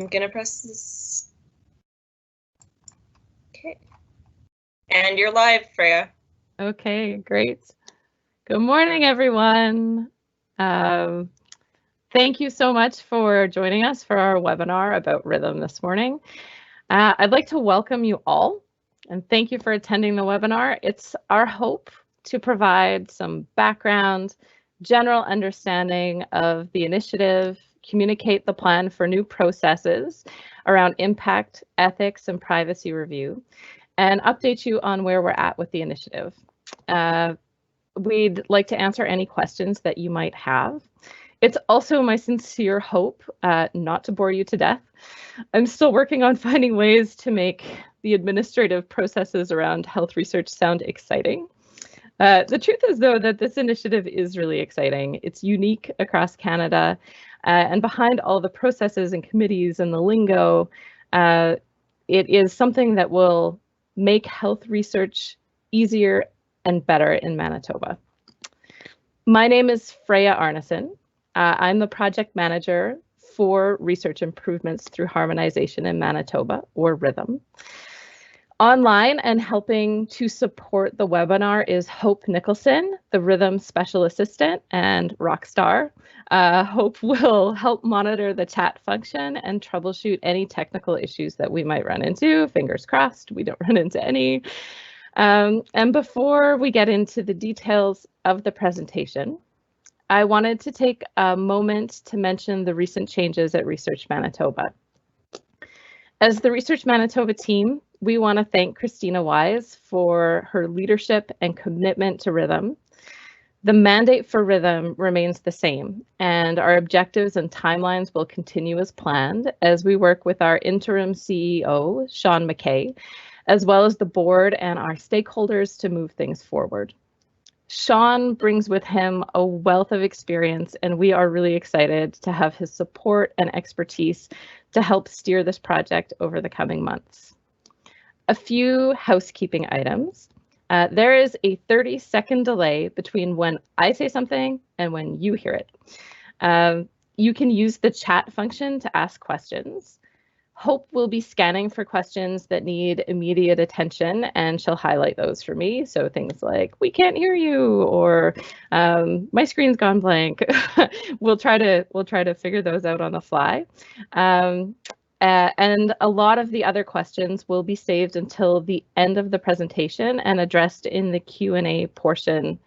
I'm gonna press this. Okay. And you're live, Freya. Okay, great. Good morning, everyone. Thank you so much for joining us for our webinar about rhythm this morning. I'd like to welcome you all and thank you for attending the webinar. It's our hope to provide some background, general understanding of the initiative, communicate the plan for new processes around impact, ethics, and privacy review, and update you on where we're at with the initiative. We'd like to answer any questions that you might have. It's also my sincere hope not to bore you to death. I'm still working on finding ways to make the administrative processes around health research sound exciting. The truth is, though, that this initiative is really exciting. It's unique across Canada, and behind all the processes and committees and the lingo, it is something that will make health research easier and better in Manitoba. My name is Freya Arneson. I'm the project manager for research improvements through harmonization in Manitoba, or RITHIM. Online and helping to support the webinar is Hope Nicholson, the RITHIM Special Assistant and rock star. Hope will help monitor the chat function and troubleshoot any technical issues that we might run into. Fingers crossed, we don't run into any. And before we get into the details of the presentation, I wanted to take a moment to mention the recent changes at Research Manitoba. As the Research Manitoba team, we want to thank Christina Wise for her leadership and commitment to RITHIM. The mandate for RITHIM remains the same, and our objectives and timelines will continue as planned as we work with our interim CEO, Sean McKay, as well as the board and our stakeholders to move things forward. Sean brings with him a wealth of experience, and we are really excited to have his support and expertise to help steer this project over the coming months. A few housekeeping items. There is a 30-second delay between when I say something and when you hear it. You can use the chat function to ask questions. Hope will be scanning for questions that need immediate attention, and she'll highlight those for me. So things like, we can't hear you, or my screen's gone blank. We'll try to figure those out on the fly. And a lot of the other questions will be saved until the end of the presentation and addressed in the Q&A portion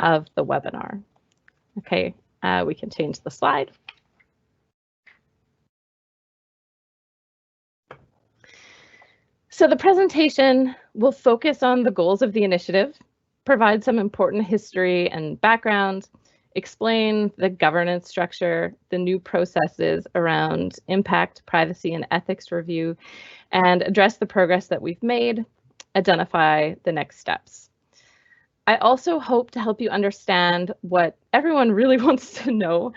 of the webinar. Okay, we can change the slide. So the presentation will focus on the goals of the initiative, provide some important history and background, explain the governance structure, the new processes around impact, privacy, and ethics review, and address the progress that we've made, identify the next steps. I also hope to help you understand what everyone really wants to know,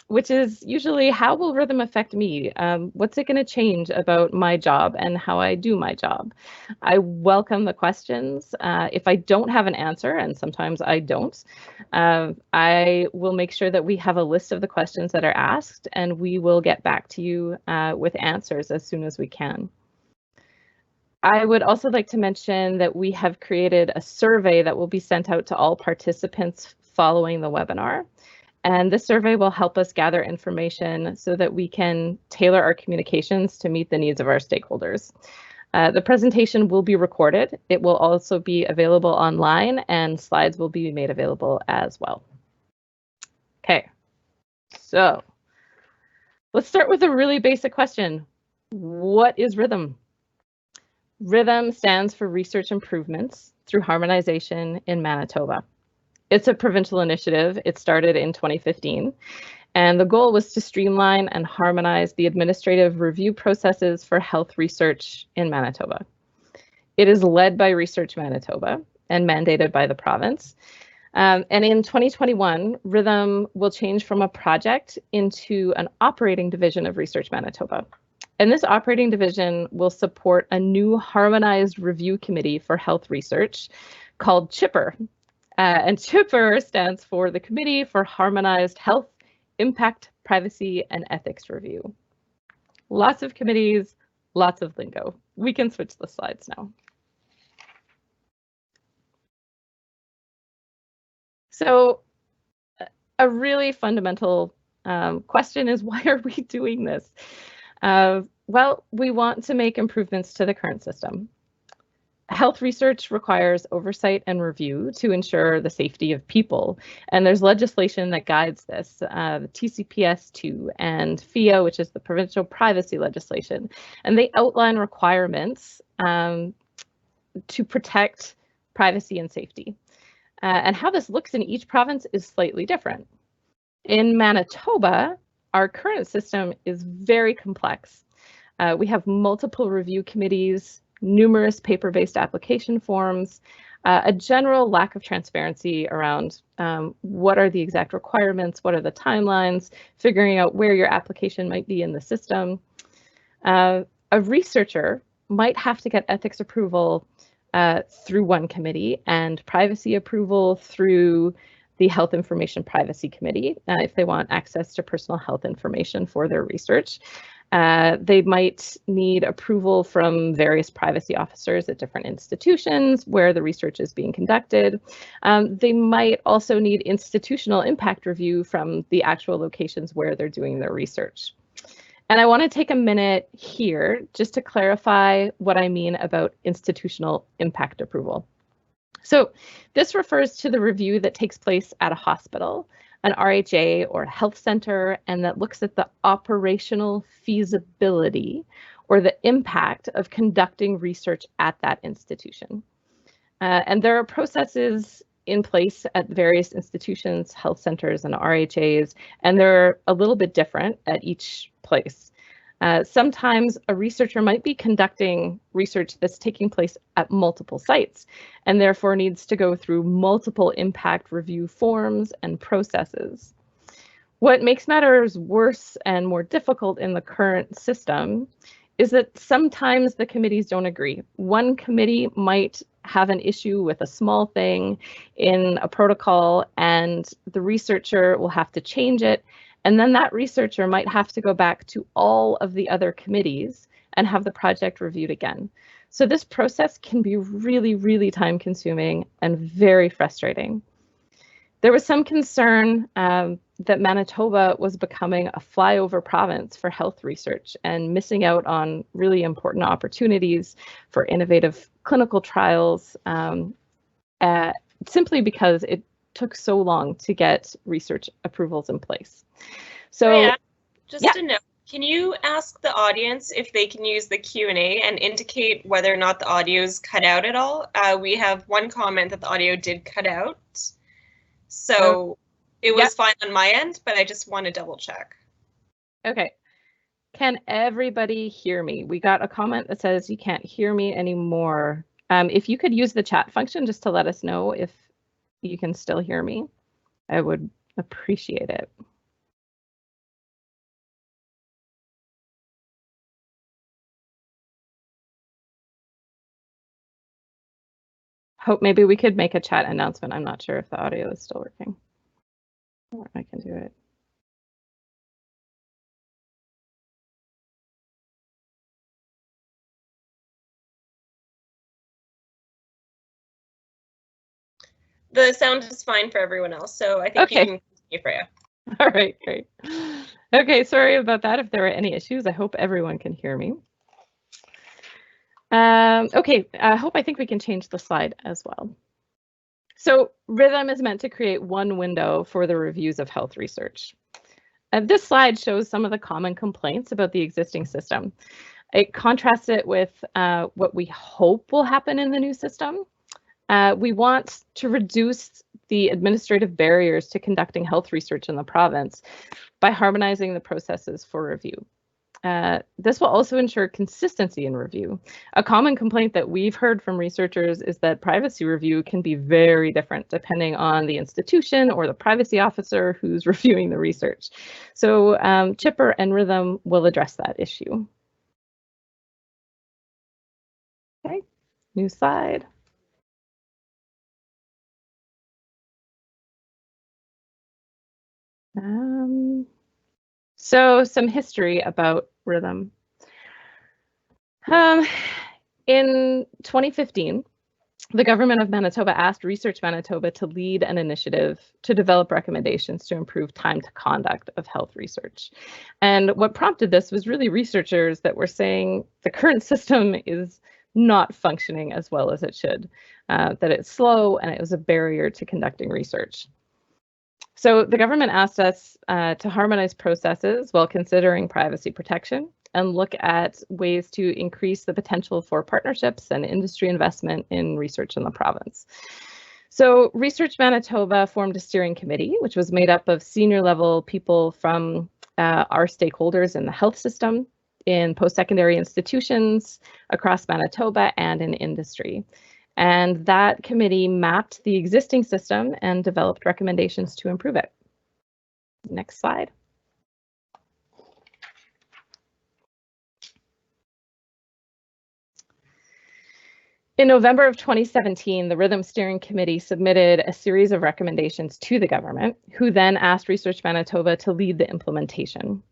which is usually, how will RITHIM affect me? What's it going to change about my job and how I do my job? I welcome the questions. If I don't have an answer, and sometimes I don't, I will make sure that we have a list of the questions that are asked, and we will get back to you with answers as soon as we can. I would also like to mention that we have created a survey that will be sent out to all participants following the webinar. And this survey will help us gather information so that we can tailor our communications to meet the needs of our stakeholders. The presentation will be recorded. It will also be available online, and slides will be made available as well. Okay, so let's start with a really basic question. What is RITHIM? RITHIM stands for Research Improvements through Harmonization in Manitoba. It's a provincial initiative. It started in 2015, and the goal was to streamline and harmonize the administrative review processes for health research in Manitoba. It is led by Research Manitoba and mandated by the province. And in 2021, RITHIM will change from a project into an operating division of Research Manitoba. And this operating division will support a new harmonized review committee for health research called CHIPPR. And CHIPPR stands for the Committee for Harmonized Health, Impact, Privacy, and Ethics Review. Lots of committees, lots of lingo. We can switch the slides now. So a really fundamental question is, why are we doing this? Well, we want to make improvements to the current system. Health research requires oversight and review to ensure the safety of people, and there's legislation that guides this, the TCPS2 and FIA, which is the provincial privacy legislation, and they outline requirements to protect privacy and safety. And how this looks in each province is slightly different. In Manitoba, our current system is very complex. We have multiple review committees, numerous paper-based application forms, a general lack of transparency around what are the exact requirements, what are the timelines, figuring out where your application might be in the system. A researcher might have to get ethics approval through one committee and privacy approval through the Health Information Privacy Committee if they want access to personal health information for their research. They might need approval from various privacy officers at different institutions where the research is being conducted. They might also need institutional impact review from the actual locations where they're doing their research. And I want to take a minute here just to clarify what I mean about institutional impact approval. So this refers to the review that takes place at a hospital, an RHA or a health center, and that looks at the operational feasibility or the impact of conducting research at that institution. And there are processes in place at various institutions, health centers, and RHAs, and they're a little bit different at each place. Sometimes a researcher might be conducting research that's taking place at multiple sites and therefore needs to go through multiple impact review forms and processes. What makes matters worse and more difficult in the current system is that sometimes the committees don't agree. One committee might have an issue with a small thing in a protocol and the researcher will have to change it. And then that researcher might have to go back to all of the other committees and have the project reviewed again. So this process can be really, really time consuming and very frustrating. There was some concern that Manitoba was becoming a flyover province for health research and missing out on really important opportunities for innovative clinical trials simply because it took so long to get research approvals in place. So yeah, just a note, can you ask the audience if they can use the Q&A and indicate whether or not the audio is cut out at all? We have one comment that the audio did cut out. So it was fine on my end, but I just want to double check. Okay. Can everybody hear me? We got a comment that says you can't hear me anymore. If you could use the chat function just to let us know if you can still hear me, I would appreciate it. Hope maybe we could make a chat announcement. I'm not sure if the audio is still working. Or I can do it. The sound is fine for everyone else, so I think you can continue, Freya. All right, great. Okay, sorry about that. If there were any issues, I hope everyone can hear me. Okay, I think we can change the slide as well. So RITHIM is meant to create one window for the reviews of health research. This slide shows some of the common complaints about the existing system. It contrasts it with what we hope will happen in the new system. We want to reduce the administrative barriers to conducting health research in the province by harmonizing the processes for review. This will also ensure consistency in review. A common complaint that we've heard from researchers is that privacy review can be very different depending on the institution or the privacy officer who's reviewing the research. So Chipper and RITHIM will address that issue. Okay, new slide. So some history about RITHIM. In 2015, the government of Manitoba asked Research Manitoba to lead an initiative to develop recommendations to improve time to conduct of health research. And what prompted this was really researchers that were saying the current system is not functioning as well as it should, that it's slow and it was a barrier to conducting research. So the government asked us to harmonize processes while considering privacy protection and look at ways to increase the potential for partnerships and industry investment in research in the province. So Research Manitoba formed a steering committee, which was made up of senior level people from our stakeholders in the health system, in post-secondary institutions across Manitoba, and in industry. And that committee mapped the existing system and developed recommendations to improve it. Next slide. In November of 2017, the RITHIM Steering Committee submitted a series of recommendations to the government, who then asked Research Manitoba to lead the implementation.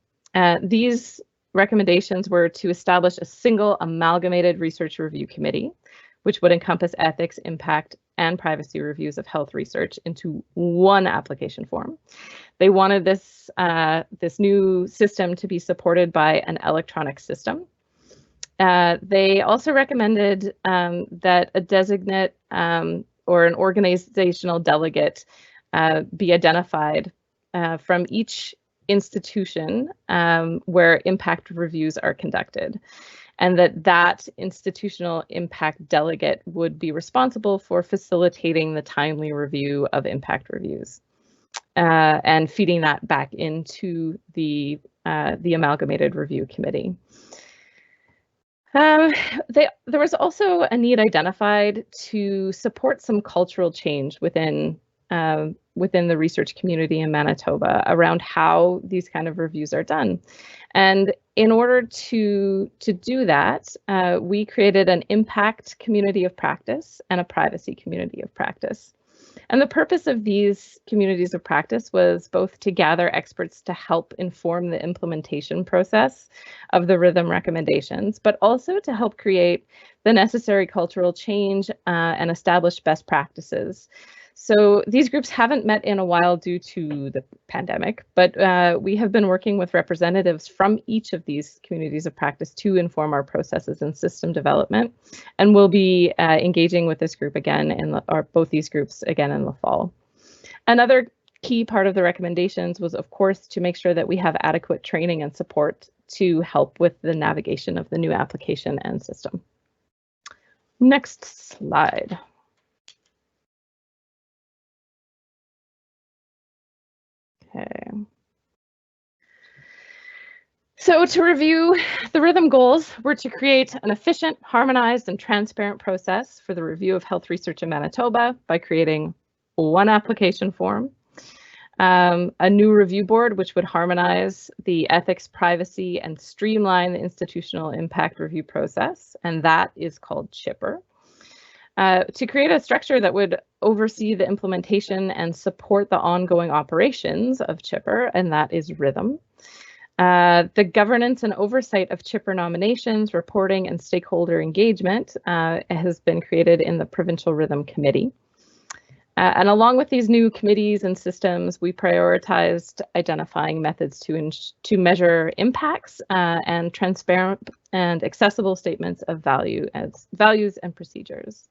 These recommendations were to establish a single amalgamated research review committee, which would encompass ethics, impact, and privacy reviews of health research into one application form. They wanted this new system to be supported by an electronic system. They also recommended that a designate or an organizational delegate be identified from each institution where impact reviews are conducted, and that institutional impact delegate would be responsible for facilitating the timely review of impact reviews and feeding that back into the amalgamated review committee. There was also a need identified to support some cultural change within the research community in Manitoba around how these kind of reviews are done. And in order to do that, we created an impact community of practice and a privacy community of practice. And the purpose of these communities of practice was both to gather experts to help inform the implementation process of the RITHIM recommendations, but also to help create the necessary cultural change and establish best practices. So these groups haven't met in a while due to the pandemic, but we have been working with representatives from each of these communities of practice to inform our processes and system development, and we'll be engaging with this group again, both these groups again in the fall. Another key part of the recommendations was, of course, to make sure that we have adequate training and support to help with the navigation of the new application and system. Next slide. Okay. So to review, the RITHIM goals were to create an efficient, harmonized, and transparent process for the review of health research in Manitoba by creating one application form, a new review board which would harmonize the ethics, privacy, and streamline the institutional impact review process, and that is called CHIPPR. To create a structure that would oversee the implementation and support the ongoing operations of CHIPPR, and that is RITHIM. The governance and oversight of CHIPPR nominations, reporting, and stakeholder engagement has been created in the Provincial RITHIM Committee. And along with these new committees and systems, we prioritized identifying methods to measure impacts and transparent and accessible statements of values and procedures.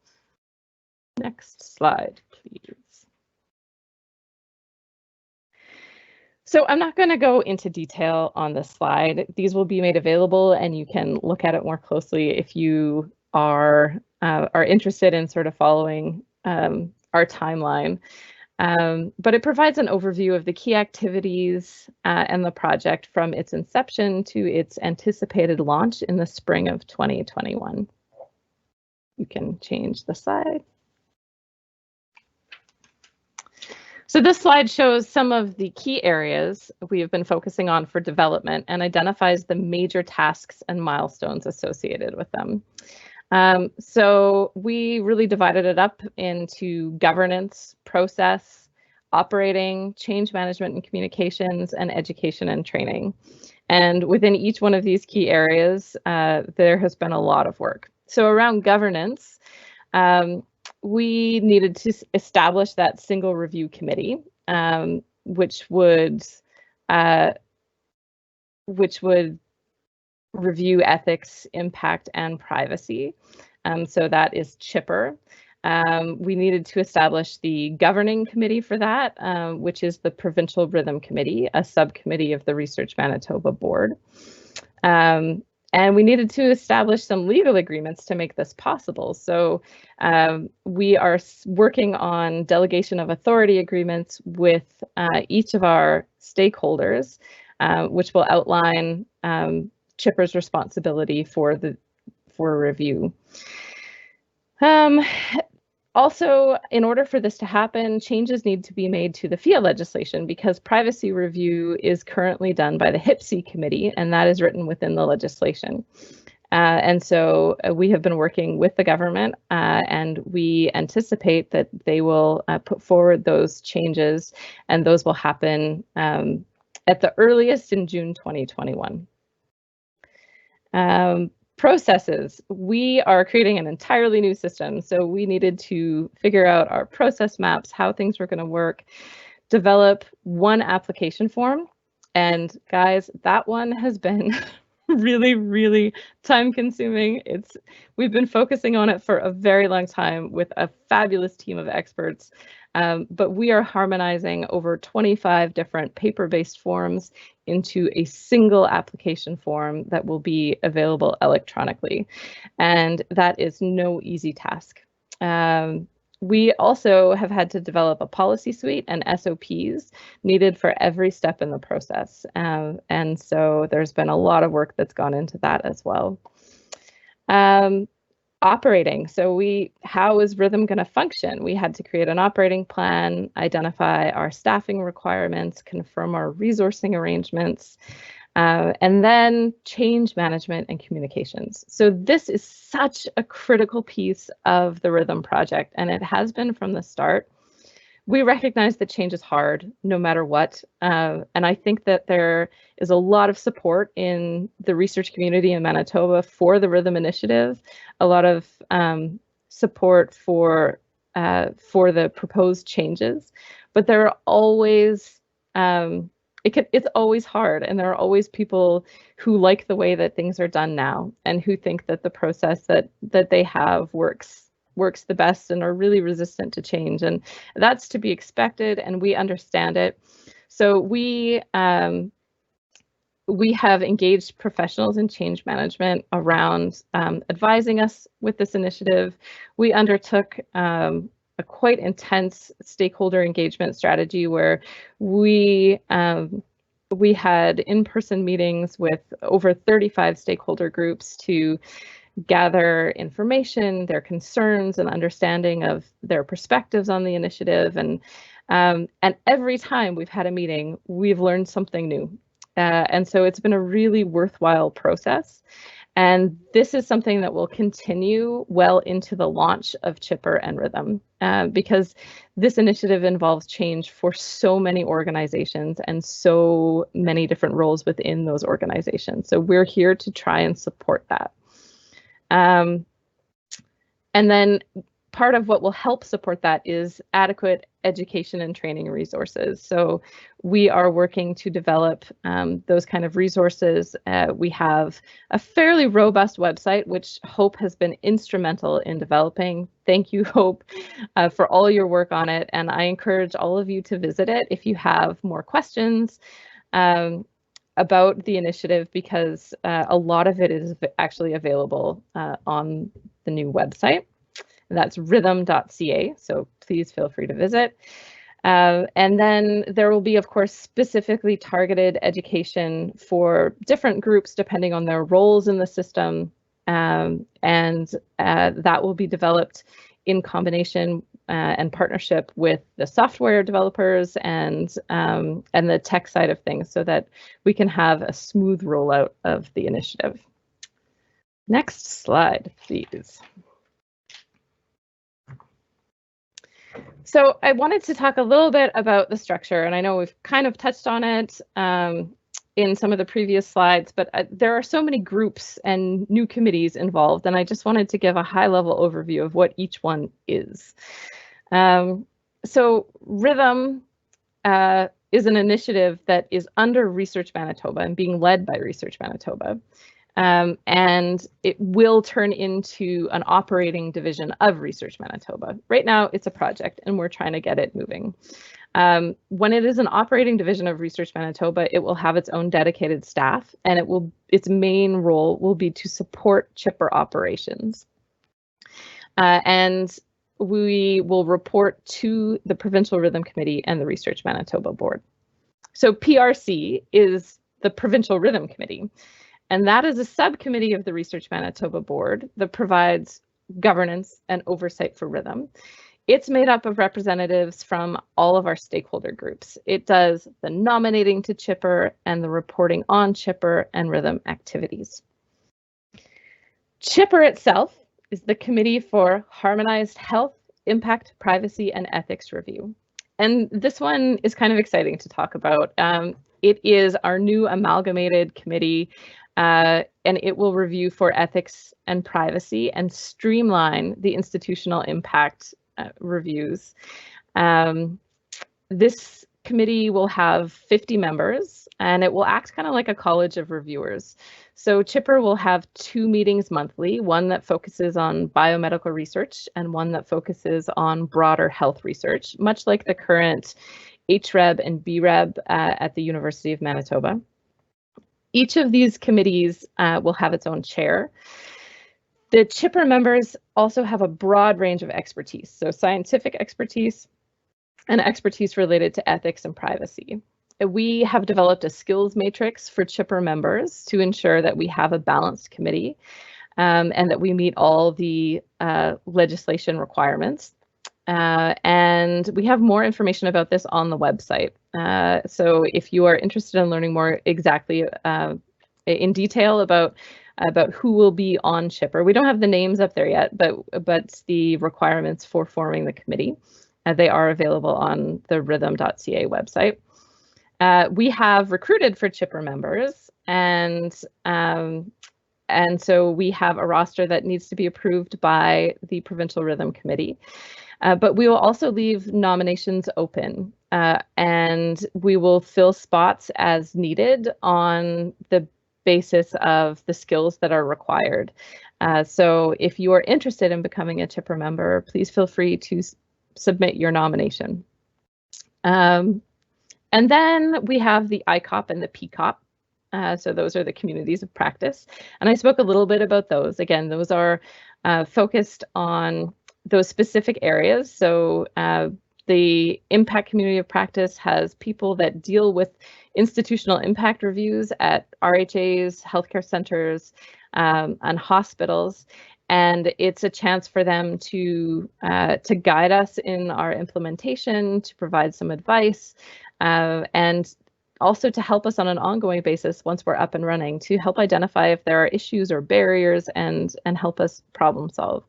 Next slide, please. So I'm not going to go into detail on this slide. These will be made available and you can look at it more closely if you are interested in sort of following our timeline. But it provides an overview of the key activities and the project from its inception to its anticipated launch in the spring of 2021. You can change the slide. So this slide shows some of the key areas we have been focusing on for development and identifies the major tasks and milestones associated with them. So we really divided it up into governance, process, operating, change management and communications, and education and training. And within each one of these key areas, there has been a lot of work. So around governance, we needed to establish that single review committee, which would review ethics, impact, and privacy. So that is CHIPPR. We needed to establish the governing committee for that, which is the Provincial RITHIM Committee, a subcommittee of the Research Manitoba Board. And we needed to establish some legal agreements to make this possible. So we are working on delegation of authority agreements with each of our stakeholders, which will outline CHIPPR's responsibility for review. Also, in order for this to happen, changes need to be made to the FIA legislation because privacy review is currently done by the HIPC committee, and that is written within the legislation. And so we have been working with the government, and we anticipate that they will put forward those changes, and those will happen at the earliest in June 2021. Processes. We are creating an entirely new system, so we needed to figure out our process maps, how things were going to work, develop one application form. And guys, that one has been really, really time consuming. We've been focusing on it for a very long time with a fabulous team of experts. But we are harmonizing over 25 different paper-based forms into a single application form that will be available electronically. And that is no easy task. We also have had to develop a policy suite and SOPs needed for every step in the process. And so there's been a lot of work that's gone into that as well. Operating. So how is RITHIM going to function? We had to create an operating plan, identify our staffing requirements, confirm our resourcing arrangements, and then change management and communications. So this is such a critical piece of the RITHIM project, and it has been from the start. We recognize that change is hard, no matter what, and I think that there is a lot of support in the research community in Manitoba for the RITHIM initiative, a lot of support for the proposed changes, but there are always it's always hard, and there are always people who like the way that things are done now and who think that the process that they have works the best and are really resistant to change, and that's to be expected, and we understand it. So we have engaged professionals in change management around advising us with this initiative. We undertook a quite intense stakeholder engagement strategy where we had in-person meetings with over 35 stakeholder groups to gather information, their concerns, and understanding of their perspectives on the initiative. And every time we've had a meeting, we've learned something new. And so it's been a really worthwhile process. And this is something that will continue well into the launch of CHIPPR and RITHIM, because this initiative involves change for so many organizations and so many different roles within those organizations. So we're here to try and support that. And then part of what will help support that is adequate education and training resources. So we are working to develop those kind of resources. We have a fairly robust website, which Hope has been instrumental in developing. Thank you, Hope, for all your work on it. And I encourage all of you to visit it if you have more questions about the initiative, because a lot of it is actually available on the new website. That's rithim.ca, so please feel free to visit. And then there will be, of course, specifically targeted education for different groups depending on their roles in the system, and that will be developed in combination and partnership with the software developers and the tech side of things, so that we can have a smooth rollout of the initiative. Next slide, please. So I wanted to talk a little bit about the structure, and I know we've kind of touched on it, in some of the previous slides, but there are so many groups and new committees involved, and I just wanted to give a high-level overview of what each one is. So RITHIM is an initiative that is under Research Manitoba and being led by Research Manitoba. And it will turn into an operating division of Research Manitoba. Right now, it's a project, and we're trying to get it moving. When it is an operating division of Research Manitoba, it will have its own dedicated staff, and its main role will be to support chipper operations. And we will report to the Provincial Rhythm Committee and the Research Manitoba Board. So PRC is the Provincial Rhythm Committee, and that is a subcommittee of the Research Manitoba Board that provides governance and oversight for Rhythm. It's made up of representatives from all of our stakeholder groups. It does the nominating to chipper and the reporting on chipper and Rhythm activities. Chipper itself is the Committee for Harmonized Health, Impact, Privacy, and Ethics Review. And this one is kind of exciting to talk about. It is our new amalgamated committee, and it will review for ethics and privacy and streamline the institutional impact reviews. This committee will have 50 members, and it will act kind of like a college of reviewers. So Chipper will have 2 meetings monthly, one that focuses on biomedical research and one that focuses on broader health research, much like the current HREB and BREB at the University of Manitoba. Each of these committees will have its own chair. The Chipper members also have a broad range of expertise, so scientific expertise and expertise related to ethics and privacy. We have developed a skills matrix for Chipper members to ensure that we have a balanced committee and that we meet all the legislation requirements. And we have more information about this on the website. So if you are interested in learning more exactly in detail about who will be on Chipper, we don't have the names up there yet, but the requirements for forming the committee, they are available on the rhythm.ca website. We have recruited for Chipper members, and so we have a roster that needs to be approved by the Provincial Rhythm Committee. But we will also leave nominations open, and we will fill spots as needed on the basis of the skills that are required. So if you are interested in becoming a Chipper member, please feel free to submit your nomination. And then we have the ICOP and the PCOP. So those are the communities of practice. And I spoke a little bit about those. Again, those are focused on those specific areas. So the impact community of practice has people that deal with institutional impact reviews at RHAs, healthcare centers, and hospitals. And it's a chance for them to guide us in our implementation, to provide some advice, and also to help us on an ongoing basis once we're up and running, to help identify if there are issues or barriers and help us problem solve.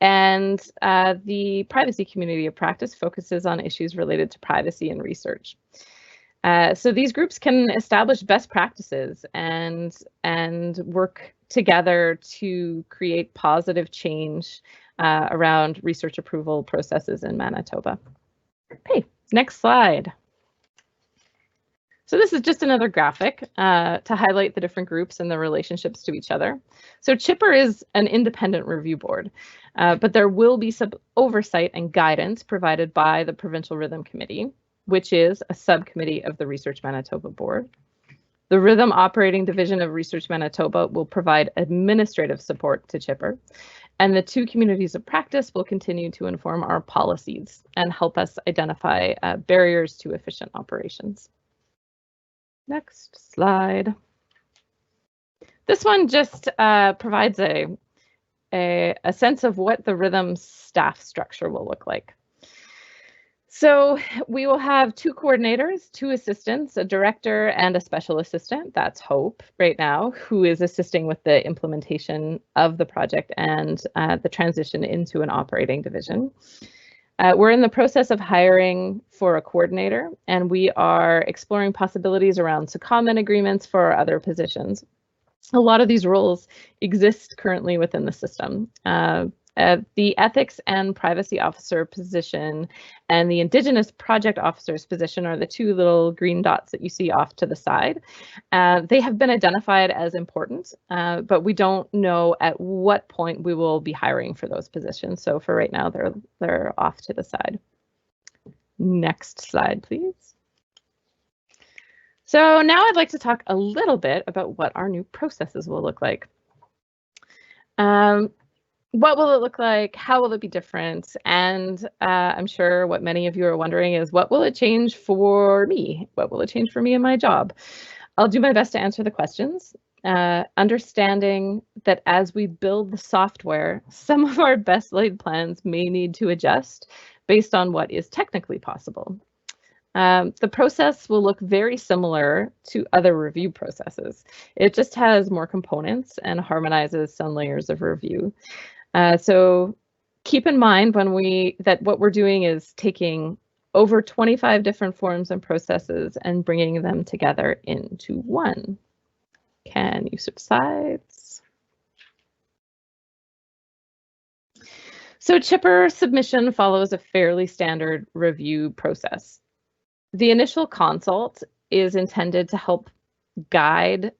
And the privacy community of practice focuses on issues related to privacy and research. So these groups can establish best practices and work together to create positive change around research approval processes in Manitoba. Okay, next slide. So this is just another graphic to highlight the different groups and the relationships to each other. So Chipper is an independent review board, but there will be some oversight and guidance provided by the Provincial Rhythm Committee, which is a subcommittee of the Research Manitoba Board. The Rhythm Operating Division of Research Manitoba will provide administrative support to Chipper, and the 2 communities of practice will continue to inform our policies and help us identify barriers to efficient operations. Next slide. This one just provides a sense of what the Rhythm staff structure will look like. So we will have 2 coordinators, 2 assistants, a director, and a special assistant. That's Hope right now, who is assisting with the implementation of the project and the transition into an operating division. We're in the process of hiring for a coordinator, and we are exploring possibilities around secondment agreements for our other positions. A lot of these roles exist currently within the system. The ethics and privacy officer position and the Indigenous project officer's position are the two little green dots that you see off to the side. They have been identified as important, but we don't know at what point we will be hiring for those positions. So for right now, they're off to the side. Next slide, please. So now I'd like to talk a little bit about what our new processes will look like. What will it look like? How will it be different? And I'm sure what many of you are wondering is, what will it change for me? What will it change for me in my job? I'll do my best to answer the questions, understanding that as we build the software, some of our best laid plans may need to adjust based on what is technically possible. The process will look very similar to other review processes. It just has more components and harmonizes some layers of review. So keep in mind that what we're doing is taking over 25 different forms and processes and bringing them together into one. Can you switch sides? So chipper submission follows a fairly standard review process. The initial consult is intended to help guide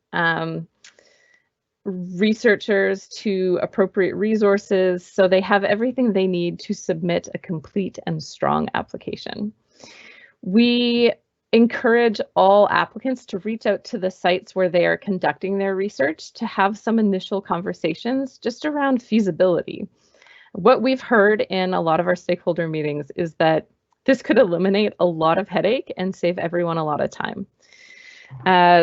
researchers to appropriate resources so they have everything they need to submit a complete and strong application. We encourage all applicants to reach out to the sites where they are conducting their research to have some initial conversations just around feasibility. What we've heard in a lot of our stakeholder meetings is that this could eliminate a lot of headache and save everyone a lot of time.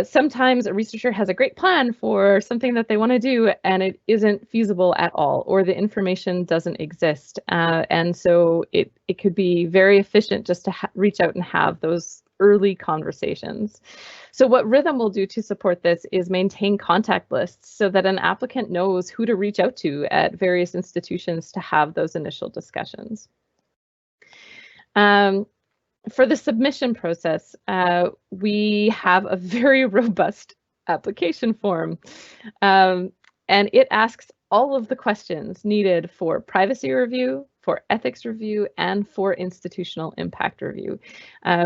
Sometimes a researcher has a great plan for something that they want to do and it isn't feasible at all, or the information doesn't exist. And so it could be very efficient just to reach out and have those early conversations. So what RITHIM will do to support this is maintain contact lists so that an applicant knows who to reach out to at various institutions to have those initial discussions. For the submission process, we have a very robust application form, and it asks all of the questions needed for privacy review, for ethics review, and for institutional impact review.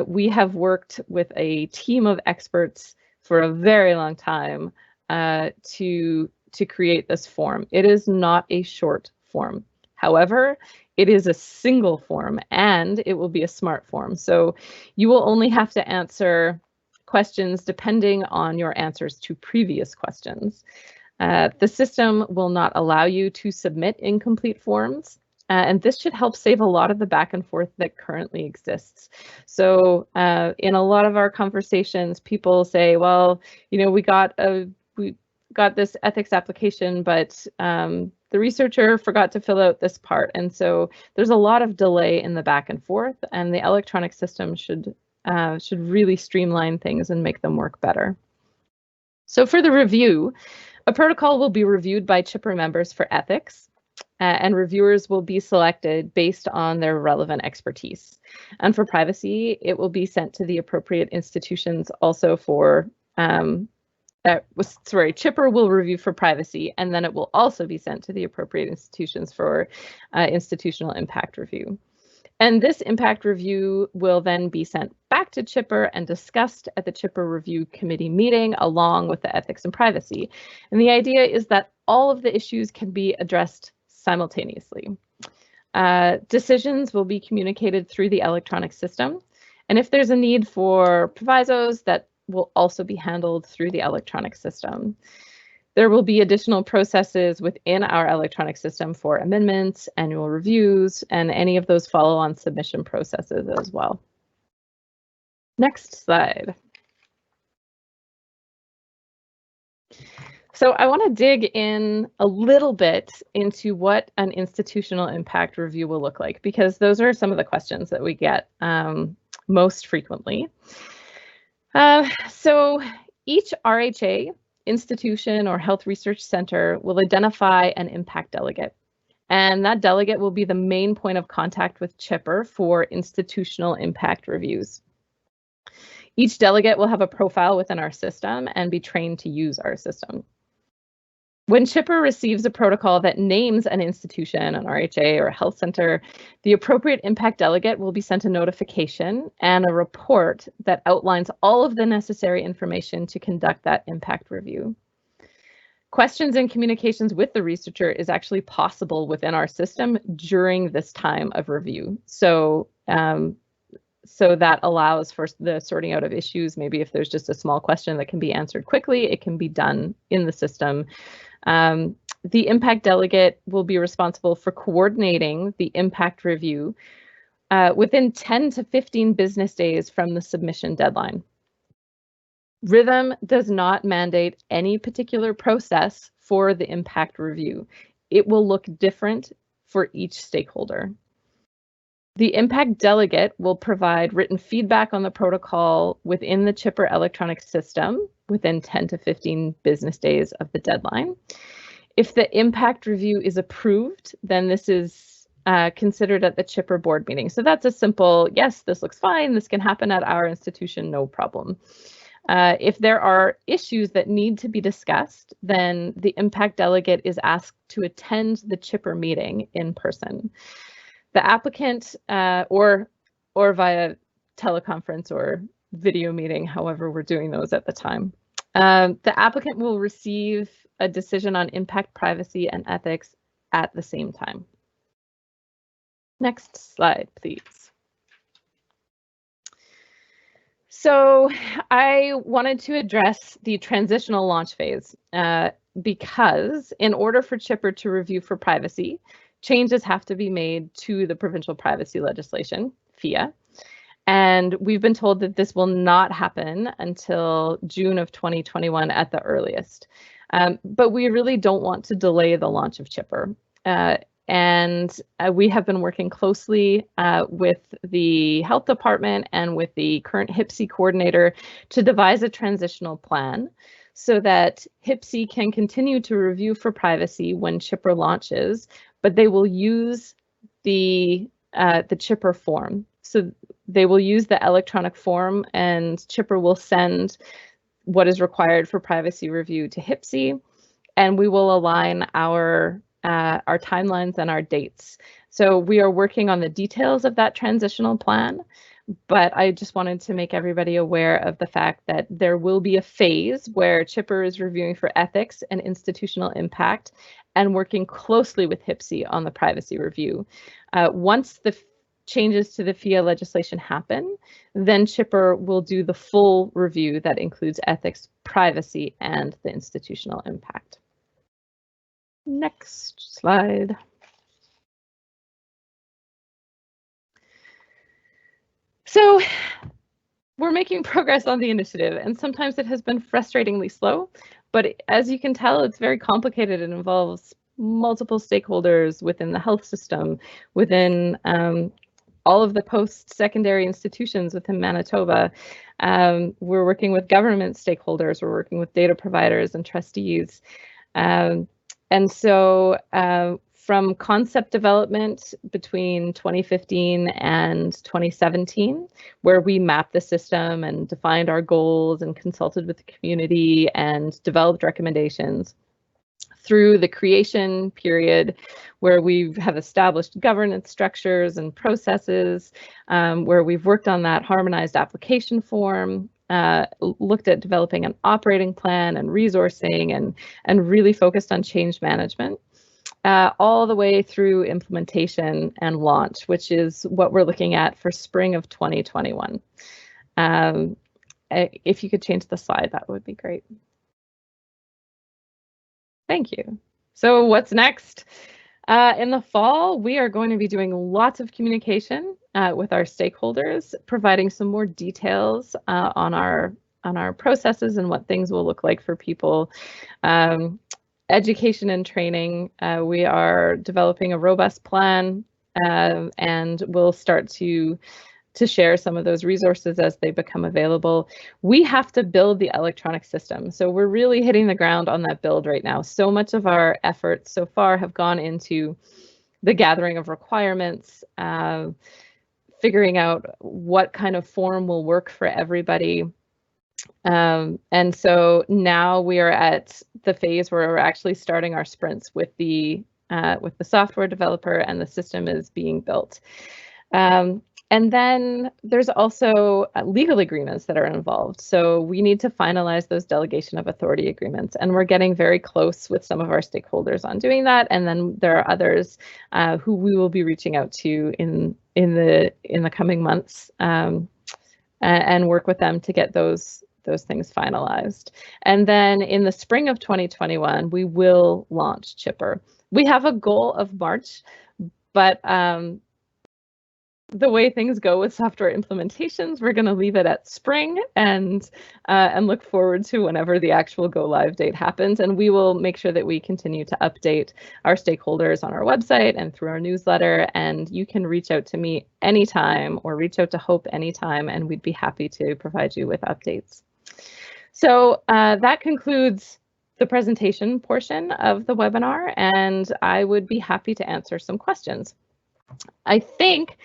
We have worked with a team of experts for a very long time to create this form. It is not a short form. However, it is a single form and it will be a smart form. So you will only have to answer questions depending on your answers to previous questions. The system will not allow you to submit incomplete forms, and this should help save a lot of the back and forth that currently exists. So in a lot of our conversations, people say, well, you know, we got this ethics application, but the researcher forgot to fill out this part. And so there's a lot of delay in the back and forth, and the electronic system should really streamline things and make them work better. So for the review, a protocol will be reviewed by chipper members for ethics, and reviewers will be selected based on their relevant expertise. And for privacy, it will be sent to the appropriate institutions also for chipper will review for privacy, and then it will also be sent to the appropriate institutions for institutional impact review. And this impact review will then be sent back to chipper and discussed at the chipper review committee meeting along with the ethics and privacy. And the idea is that all of the issues can be addressed simultaneously. Decisions will be communicated through the electronic system. And if there's a need for provisos, that will also be handled through the electronic system. There will be additional processes within our electronic system for amendments, annual reviews, and any of those follow-on submission processes as well. Next slide. So I want to dig in a little bit into what an institutional impact review will look like, because those are some of the questions that we get most frequently. So each RHA, institution, or health research center will identify an impact delegate. And that delegate will be the main point of contact with Chipper for institutional impact reviews. Each delegate will have a profile within our system and be trained to use our system. When Chipper receives a protocol that names an institution, an RHA or a health center, the appropriate impact delegate will be sent a notification and a report that outlines all of the necessary information to conduct that impact review. Questions and communications with the researcher is actually possible within our system during this time of review. So that allows for the sorting out of issues. Maybe if there's just a small question that can be answered quickly, it can be done in the system. The impact delegate will be responsible for coordinating the impact review within 10 to 15 business days from the submission deadline. RITHIM does not mandate any particular process for the impact review. It will look different for each stakeholder. The impact delegate will provide written feedback on the protocol within the Chipper electronic system within 10 to 15 business days of the deadline. If the impact review is approved, then this is considered at the Chipper board meeting. So that's a simple, yes, this looks fine, this can happen at our institution, no problem. If there are issues that need to be discussed, then the impact delegate is asked to attend the Chipper meeting in person. The applicant or via teleconference or video meeting, however we're doing those at the time. The applicant will receive a decision on impact, privacy, and ethics at the same time. Next slide, please. So I wanted to address the transitional launch phase because in order for Chipper to review for privacy, changes have to be made to the provincial privacy legislation, FIA. And we've been told that this will not happen until June of 2021 at the earliest. But we really don't want to delay the launch of Chipper. And we have been working closely with the health department and with the current HIPC coordinator to devise a transitional plan so that HIPC can continue to review for privacy when Chipper launches, but they will use the Chipper form. So they will use the electronic form and Chipper will send what is required for privacy review to HIPC, and we will align our timelines and our dates. So we are working on the details of that transitional plan, but I just wanted to make everybody aware of the fact that there will be a phase where Chipper is reviewing for ethics and institutional impact and working closely with HIPC on the privacy review. Once the changes to the FIA legislation happen, then Chipper will do the full review that includes ethics, privacy, and the institutional impact. Next slide. So we're making progress on the initiative, and sometimes it has been frustratingly slow, but as you can tell, it's very complicated. It involves multiple stakeholders within the health system, within all of the post-secondary institutions within Manitoba. We're working with government stakeholders, we're working with data providers and trustees. And so from concept development between 2015 and 2017, where we mapped the system and defined our goals and consulted with the community and developed recommendations, through the creation period where we have established governance structures and processes, where we've worked on that harmonized application form, looked at developing an operating plan and resourcing and really focused on change management, all the way through implementation and launch, which is what we're looking at for spring of 2021. If you could change the slide, that would be great. Thank you. So what's next? In the fall, we are going to be doing lots of communication with our stakeholders, providing some more details on our processes and what things will look like for people. Education and training, we are developing a robust plan and we'll start to share some of those resources as they become available. We have to build the electronic system. So we're really hitting the ground on that build right now. So much of our efforts so far have gone into the gathering of requirements, figuring out what kind of form will work for everybody. And so now we are at the phase where we're actually starting our sprints with the software developer, and the system is being built. And then there's also legal agreements that are involved. So we need to finalize those delegation of authority agreements, and we're getting very close with some of our stakeholders on doing that. And then there are others who we will be reaching out to in the coming months, and work with them to get those things finalized. And then in the spring of 2021, we will launch Chipper. We have a goal of March, but the way things go with software implementations, we're going to leave it at spring and look forward to whenever the actual go live date happens. And we will make sure that we continue to update our stakeholders on our website and through our newsletter. And you can reach out to me anytime or reach out to Hope anytime, and we'd be happy to provide you with updates. So that concludes the presentation portion of the webinar, and I would be happy to answer some questions. I think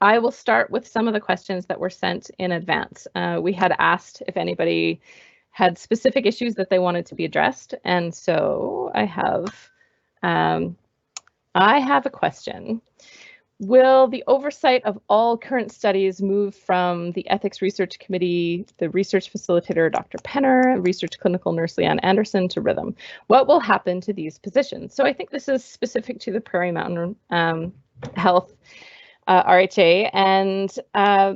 I will start with some of the questions that were sent in advance. We had asked if anybody had specific issues that they wanted to be addressed, and so I have a question. Will the oversight of all current studies move from the Ethics Research Committee, the research facilitator, Dr. Penner, research clinical nurse, Leanne Anderson, to RITHIM? What will happen to these positions? So I think this is specific to the Prairie Mountain Health RHA, and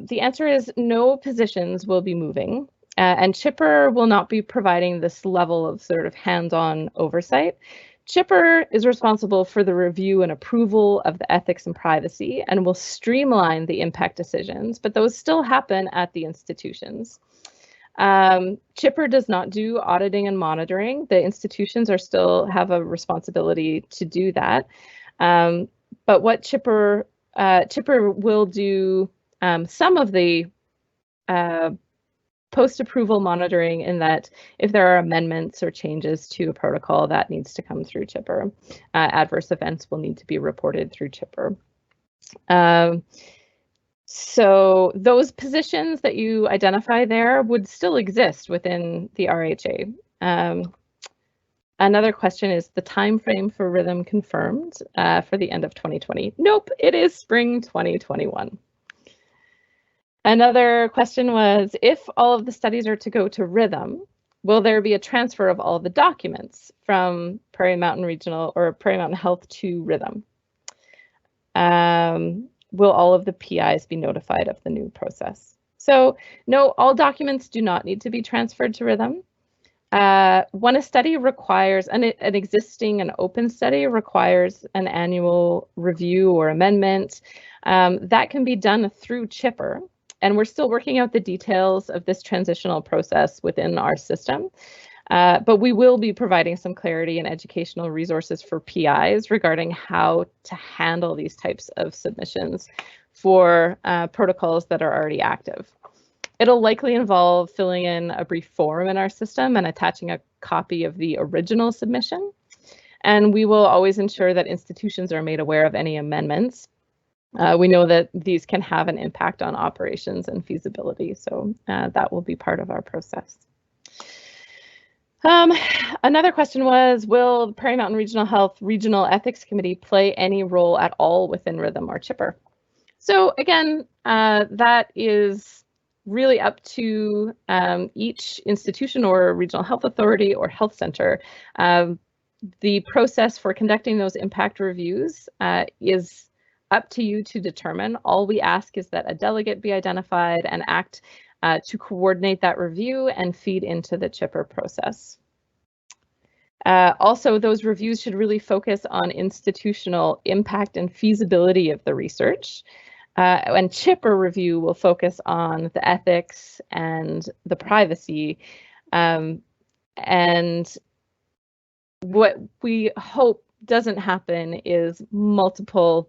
the answer is no positions will be moving, and Chipper will not be providing this level of sort of hands-on oversight. Chipper is responsible for the review and approval of the ethics and privacy, and will streamline the impact decisions, but those still happen at the institutions. Chipper does not do auditing and monitoring. The institutions still have a responsibility to do that. But what Chipper will do some of the post-approval monitoring, in that if there are amendments or changes to a protocol, that needs to come through Chipper. Adverse events will need to be reported through Chipper. So those positions that you identify there would still exist within the RHA. Another question is the time frame for RITHIM confirmed for the end of 2020. Nope, it is spring 2021. Another question was, if all of the studies are to go to RITHIM, will there be a transfer of all the documents from Prairie Mountain Regional or Prairie Mountain Health to RITHIM? Will all of the PIs be notified of the new process? So no, all documents do not need to be transferred to RITHIM. When a study requires, an existing and open study requires an annual review or amendment, that can be done through Chipper. And we're still working out the details of this transitional process within our system. But we will be providing some clarity and educational resources for PIs regarding how to handle these types of submissions for protocols that are already active. It'll likely involve filling in a brief form in our system and attaching a copy of the original submission. And we will always ensure that institutions are made aware of any amendments. We know that these can have an impact on operations and feasibility, so that will be part of our process. Another question was, will the Prairie Mountain Regional Health Regional Ethics Committee play any role at all within RITHIM or Chipper? So again, that is really up to each institution or regional health authority or health center. The process for conducting those impact reviews is up to you to determine. All we ask is that a delegate be identified and act to coordinate that review and feed into the Chipper process. Also, those reviews should really focus on institutional impact and feasibility of the research. And Chipper review will focus on the ethics and the privacy. And what we hope doesn't happen is multiple.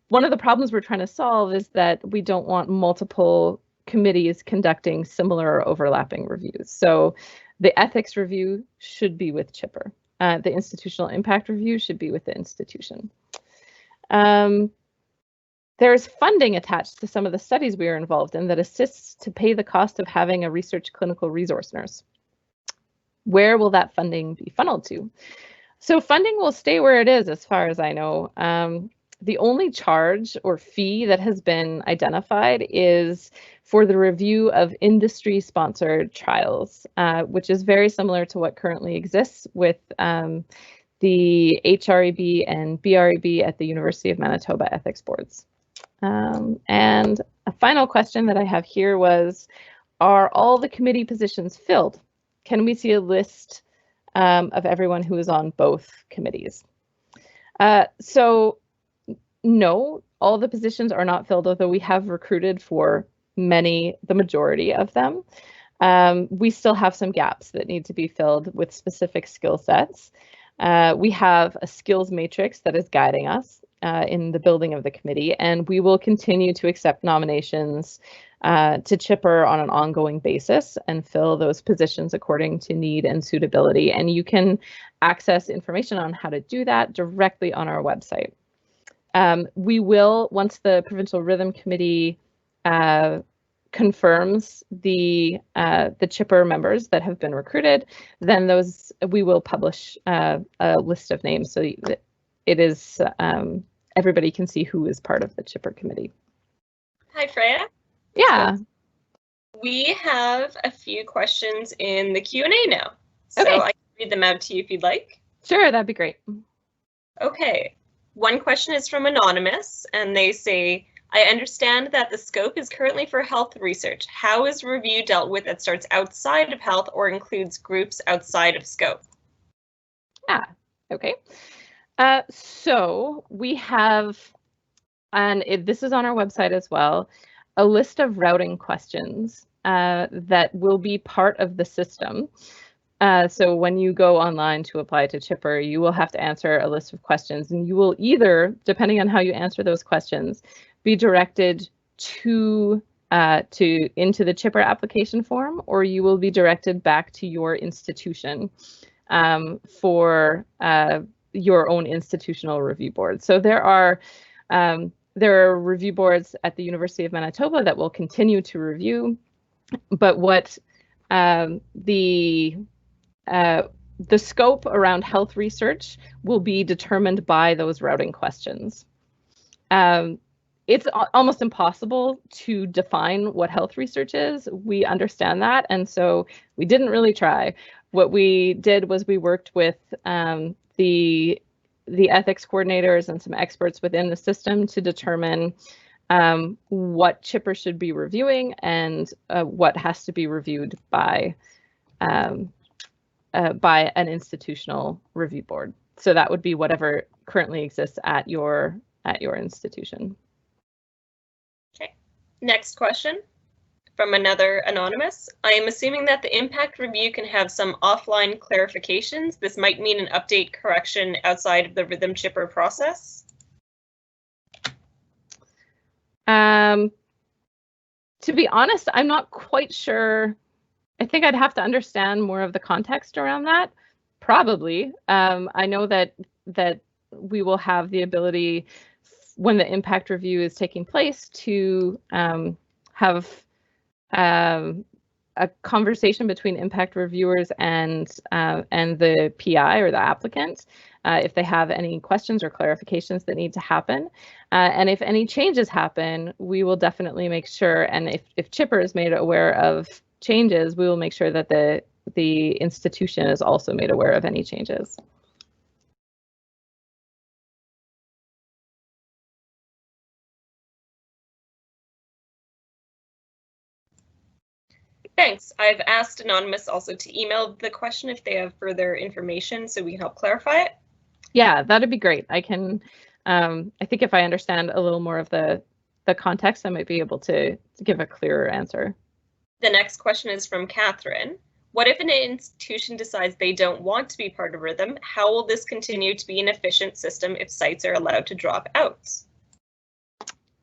One of the problems we're trying to solve is that we don't want multiple committees conducting similar or overlapping reviews. So the ethics review should be with Chipper. The institutional impact review should be with the institution. There's funding attached to some of the studies we are involved in that assists to pay the cost of having a research clinical resource nurse. Where will that funding be funneled to? So funding will stay where it is, as far as I know. The only charge or fee that has been identified is for the review of industry-sponsored trials, which is very similar to what currently exists with the HREB and BREB at the University of Manitoba ethics boards. And a final question that I have here was, are all the committee positions filled? Can we see a list of everyone who is on both committees? So no, all the positions are not filled, although we have recruited for the majority of them. We still have some gaps that need to be filled with specific skill sets. We have a skills matrix that is guiding us in the building of the committee, and we will continue to accept nominations to chipper on an ongoing basis and fill those positions according to need and suitability. And you can access information on how to do that directly on our website. We will, once the Provincial Rhythm Committee confirms the chipper members that have been recruited, then we will publish a list of names so that it is everybody can see who is part of the chipper committee. Hi, Freya. Yeah. We have a few questions in the Q&A now. So okay. I can read them out to you if you'd like. Sure, that'd be great. Okay. One question is from Anonymous, and they say, I understand that the scope is currently for health research. How is review dealt with that starts outside of health or includes groups outside of scope? Okay. So we have, and this is on our website as well, a list of routing questions that will be part of the system. So when you go online to apply to chipper, you will have to answer a list of questions, and you will either, depending on how you answer those questions, be directed into the chipper application form, or you will be directed back to your institution for your own institutional review board. So there are review boards at the University of Manitoba that will continue to review, but what the scope around health research will be determined by those routing questions. It's almost impossible to define what health research is. We understand that, and so we didn't really try. What we did was we worked with the ethics coordinators and some experts within the system to determine what chipper should be reviewing and what has to be reviewed by an institutional review board. So that would be whatever currently exists at your institution. Okay. Next question from another Anonymous. I am assuming that the impact review can have some offline clarifications. This might mean an update correction outside of the Rhythm chipper process. To be honest, I'm not quite sure. I think I'd have to understand more of the context around that. Probably. I know that we will have the ability, when the impact review is taking place, to have a conversation between impact reviewers and the PI or the applicant, if they have any questions or clarifications that need to happen. And if any changes happen, we will definitely make sure, and if chipper is made aware of changes, we will make sure that the institution is also made aware of any changes. Thanks. I've asked Anonymous also to email the question if they have further information so we can help clarify it. Yeah, that'd be great. I can, I think if I understand a little more of the context, I might be able to give a clearer answer. The next question is from Catherine. What if an institution decides they don't want to be part of Rhythm? How will this continue to be an efficient system if sites are allowed to drop out?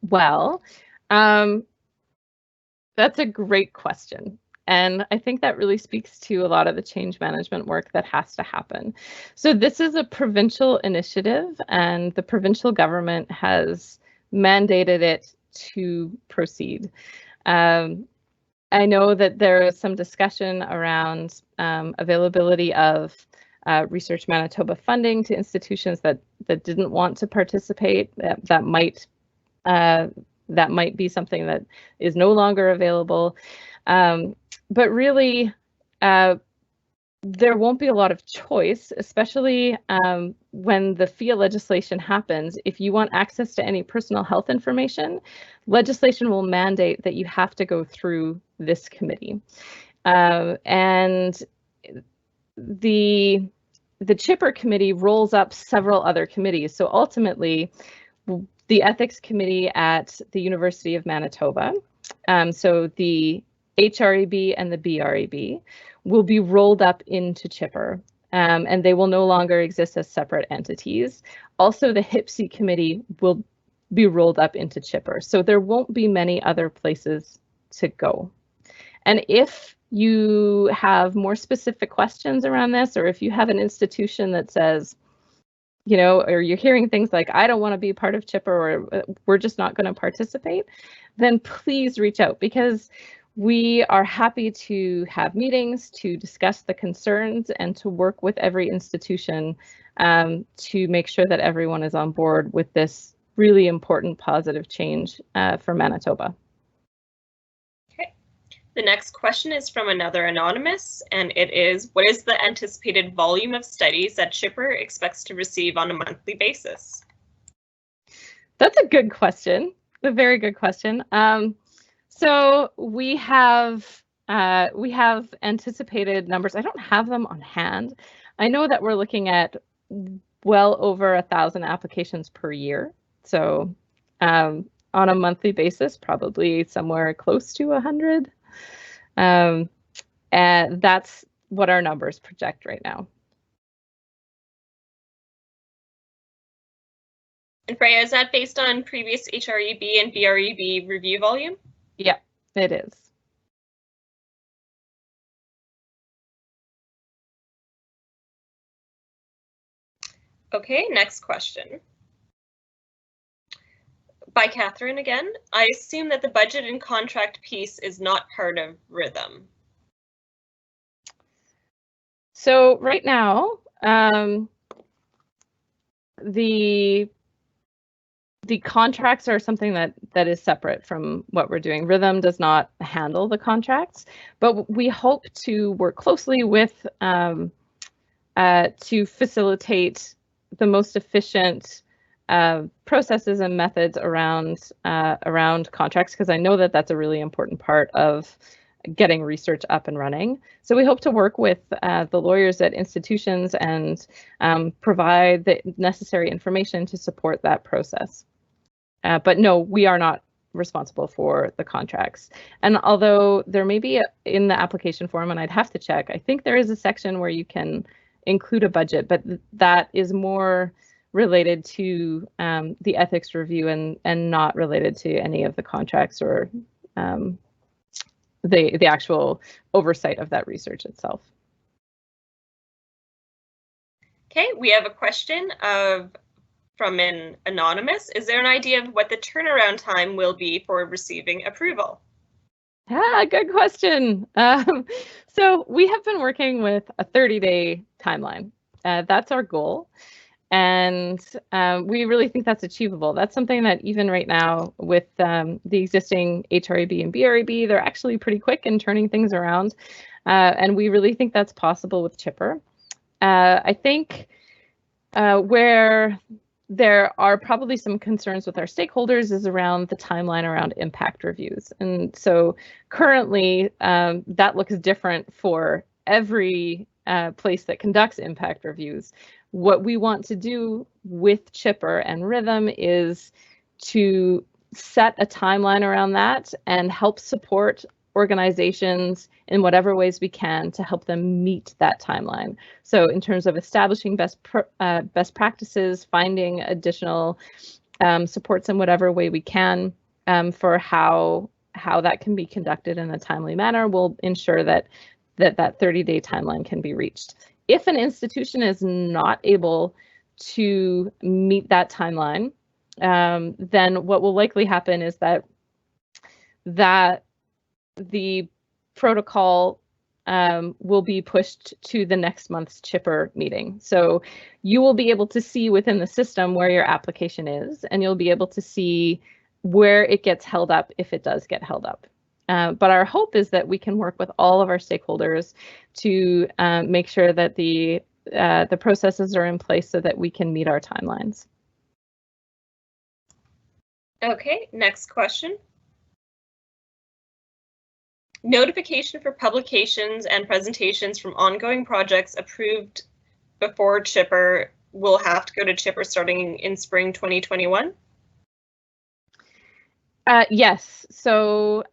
Well, that's a great question. And I think that really speaks to a lot of the change management work that has to happen. So this is a provincial initiative, and the provincial government has mandated it to proceed. I know that there is some discussion around availability of Research Manitoba funding to institutions that didn't want to participate. That might be something that is no longer available. But really, there won't be a lot of choice, especially when the FIA legislation happens. If you want access to any personal health information, legislation will mandate that you have to go through this committee. And the Chipper committee rolls up several other committees. So ultimately, the ethics committee at the University of Manitoba, so the HREB and the BREB, will be rolled up into Chipper, and they will no longer exist as separate entities. Also, the HIPC committee will be rolled up into Chipper, so there won't be many other places to go. And if you have more specific questions around this, or if you have an institution that says, you know, or you're hearing things like, I don't want to be part of Chipper, or we're just not going to participate, then please reach out, because we are happy to have meetings to discuss the concerns and to work with every institution to make sure that everyone is on board with this really important positive change for Manitoba. Okay. The next question is from another anonymous, and it is, what is the anticipated volume of studies that Chipper expects to receive on a monthly basis? That's a good question, a very good question. So we have anticipated numbers. I don't have them on hand. I know that we're looking at well over 1,000 applications per year. So on a monthly basis, probably somewhere close to 100. And that's what our numbers project right now. And Freya, is that based on previous HREB and BREB review volume? Yeah, it is. Okay, next question. By Catherine again. I assume that the budget and contract piece is not part of RITHIM. So right now, the contracts are something that is separate from what we're doing. RITHIM does not handle the contracts, but we hope to work closely with to facilitate the most efficient processes and methods around contracts, because I know that that's a really important part of getting research up and running. So we hope to work with the lawyers at institutions and provide the necessary information to support that process. But no, we are not responsible for the contracts. And although there may be in the application form, and I'd have to check, I think there is a section where you can include a budget, but that is more related to the ethics review and not related to any of the contracts or the actual oversight of that research itself. Okay, we have a question from an anonymous. Is there an idea of what the turnaround time will be for receiving approval? Ah, good question. So we have been working with a 30-day timeline. That's our goal. And we really think that's achievable. That's something that even right now with the existing HREB and BREB, they're actually pretty quick in turning things around. And we really think that's possible with Chipper. I think where there are probably some concerns with our stakeholders is around the timeline around impact reviews. And so currently that looks different for every place that conducts impact reviews. What we want to do with Chipper and RITHIM is to set a timeline around that and help support organizations in whatever ways we can to help them meet that timeline. So in terms of establishing best practices, finding additional supports in whatever way we can for how how that can be conducted in a timely manner will ensure that that 30-day timeline can be reached. If an institution is not able to meet that timeline, then what will likely happen is that the protocol will be pushed to the next month's chipper meeting. So you will be able to see within the system where your application is, and you'll be able to see where it gets held up if it does get held up. But our hope is that we can work with all of our stakeholders to make sure that the processes are in place so that we can meet our timelines. Okay, next question. Notification for publications and presentations from ongoing projects approved before chipper will have to go to chipper starting in spring 2021? Yes, so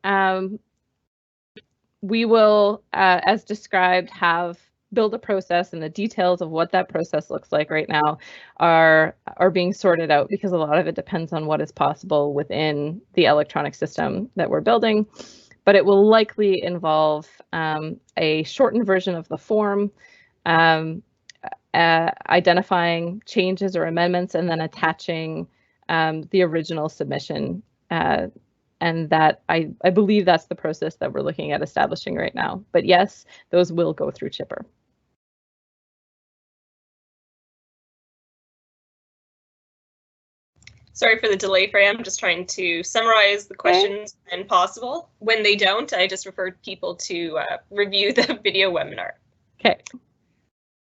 we will, as described, build a process, and the details of what that process looks like right now are being sorted out, because a lot of it depends on what is possible within the electronic system that we're building. But it will likely involve a shortened version of the form, identifying changes or amendments, and then attaching the original submission. And that I believe that's the process that we're looking at establishing right now. But yes, those will go through chipper. Sorry for the delay, Freya. I'm just trying to summarize the questions when possible. When they don't, I just refer people to review the video webinar. Okay.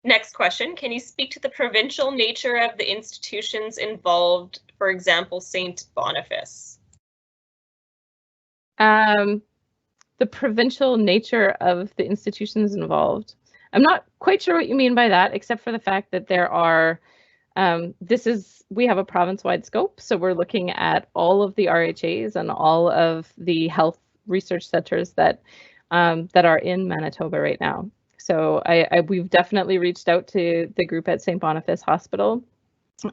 Next question. Can you speak to the provincial nature of the institutions involved, for example, St. Boniface? The provincial nature of the institutions involved. I'm not quite sure what you mean by that, except for the fact that there are we have a province-wide scope, so we're looking at all of the RHAs and all of the health research centers that are in Manitoba right now. So we've definitely reached out to the group at St. Boniface Hospital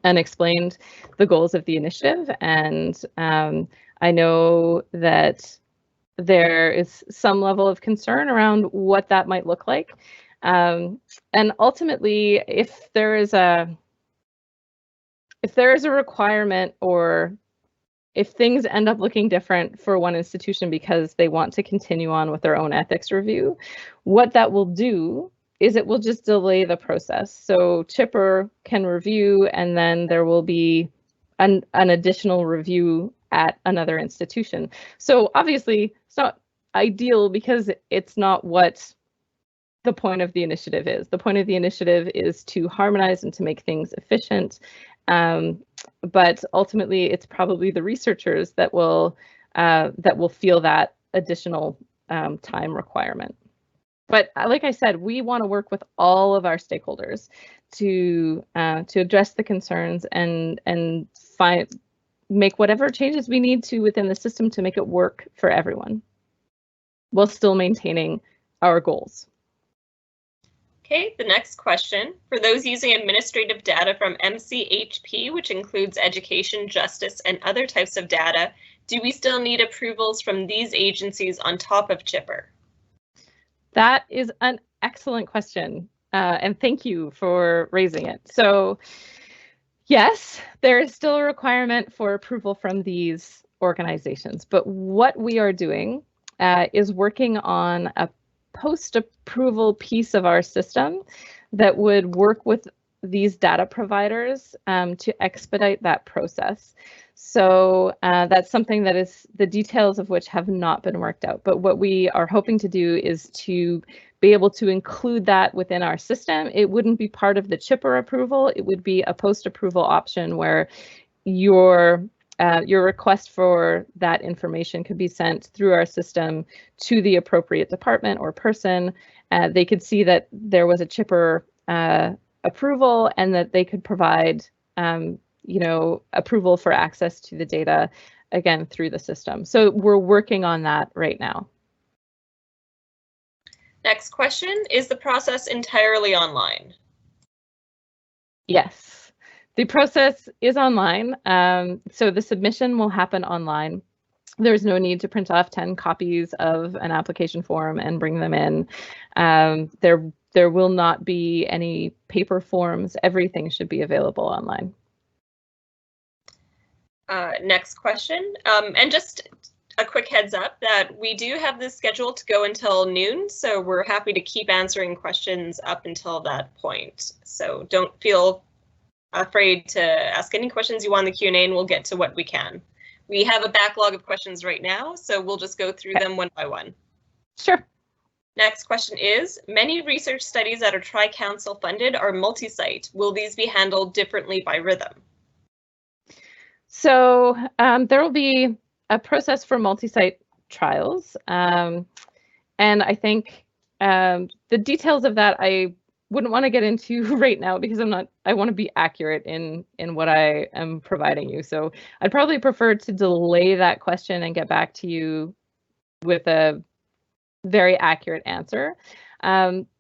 and explained the goals of the initiative, and I know that there is some level of concern around what that might look like, and ultimately, if there is a requirement, or if things end up looking different for one institution because they want to continue on with their own ethics review, what that will do is it will just delay the process. So chipper can review, and then there will be an additional review at another institution. So obviously it's not ideal, because it's not what the point of the initiative is. The point of the initiative is to harmonize and to make things efficient. But ultimately, it's probably the researchers that will feel that additional time requirement. But like I said, we want to work with all of our stakeholders to address the concerns and make whatever changes we need to within the system to make it work for everyone, while still maintaining our goals. Okay, the next question. For those using administrative data from MCHP, which includes education, justice, and other types of data, do we still need approvals from these agencies on top of chipper? That is an excellent question, and thank you for raising it. So yes, there is still a requirement for approval from these organizations, but what we are doing is working on a post-approval piece of our system that would work with these data providers to expedite that process. So that's something that is the details of which have not been worked out. But what we are hoping to do is to be able to include that within our system. It wouldn't be part of the chipper approval. It would be a post-approval option where your request for that information could be sent through our system to the appropriate department or person. They could see that there was a chipper approval, and that they could provide approval for access to the data, again, through the system. So we're working on that right now. Next question, is the process entirely online? Yes, the process is online. So the submission will happen online. There's no need to print off 10 copies of an application form and bring them in. There will not be any paper forms. Everything should be available online. Next question, and just a quick heads up that we do have this scheduled to go until noon, so we're happy to keep answering questions up until that point. So don't feel afraid to ask any questions you want in the Q&A, and we'll get to what we can. We have a backlog of questions right now, so we'll just go through them one by one. Sure. Next question is, many research studies that are Tri-Council funded are multi-site. Will these be handled differently by RITHIM? So there will be a process for multi-site trials. And I think the details of that I wouldn't want to get into right now because I want to be accurate in what I am providing you. So I'd probably prefer to delay that question and get back to you with a very accurate answer.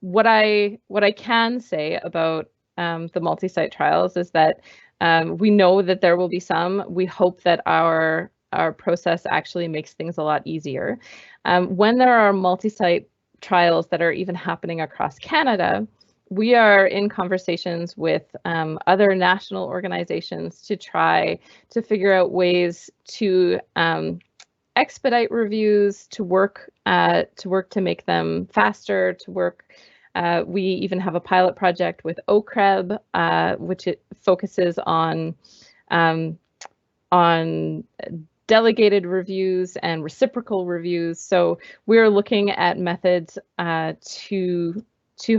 What I can say about the multi-site trials is that we know that there will be some. We hope that our process actually makes things a lot easier. When there are multi-site trials that are even happening across Canada, we are in conversations with other national organizations to try to figure out ways to expedite reviews, to work to make them faster, to work. We even have a pilot project with OCREB, which it focuses on delegated reviews and reciprocal reviews. So we're looking at methods to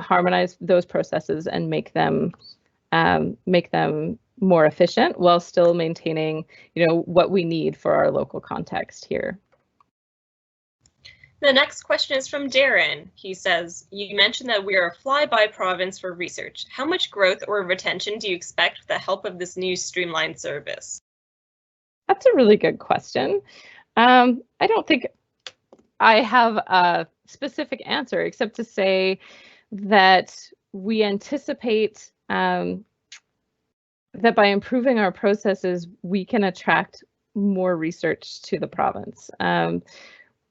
harmonize those processes and make them more efficient while still maintaining, what we need for our local context here. The next question is from Darren. He says, you mentioned that we are a flyby province for research. How much growth or retention do you expect with the help of this new streamlined service? That's a really good question. I don't think I have a specific answer except to say that we anticipate that by improving our processes, we can attract more research to the province.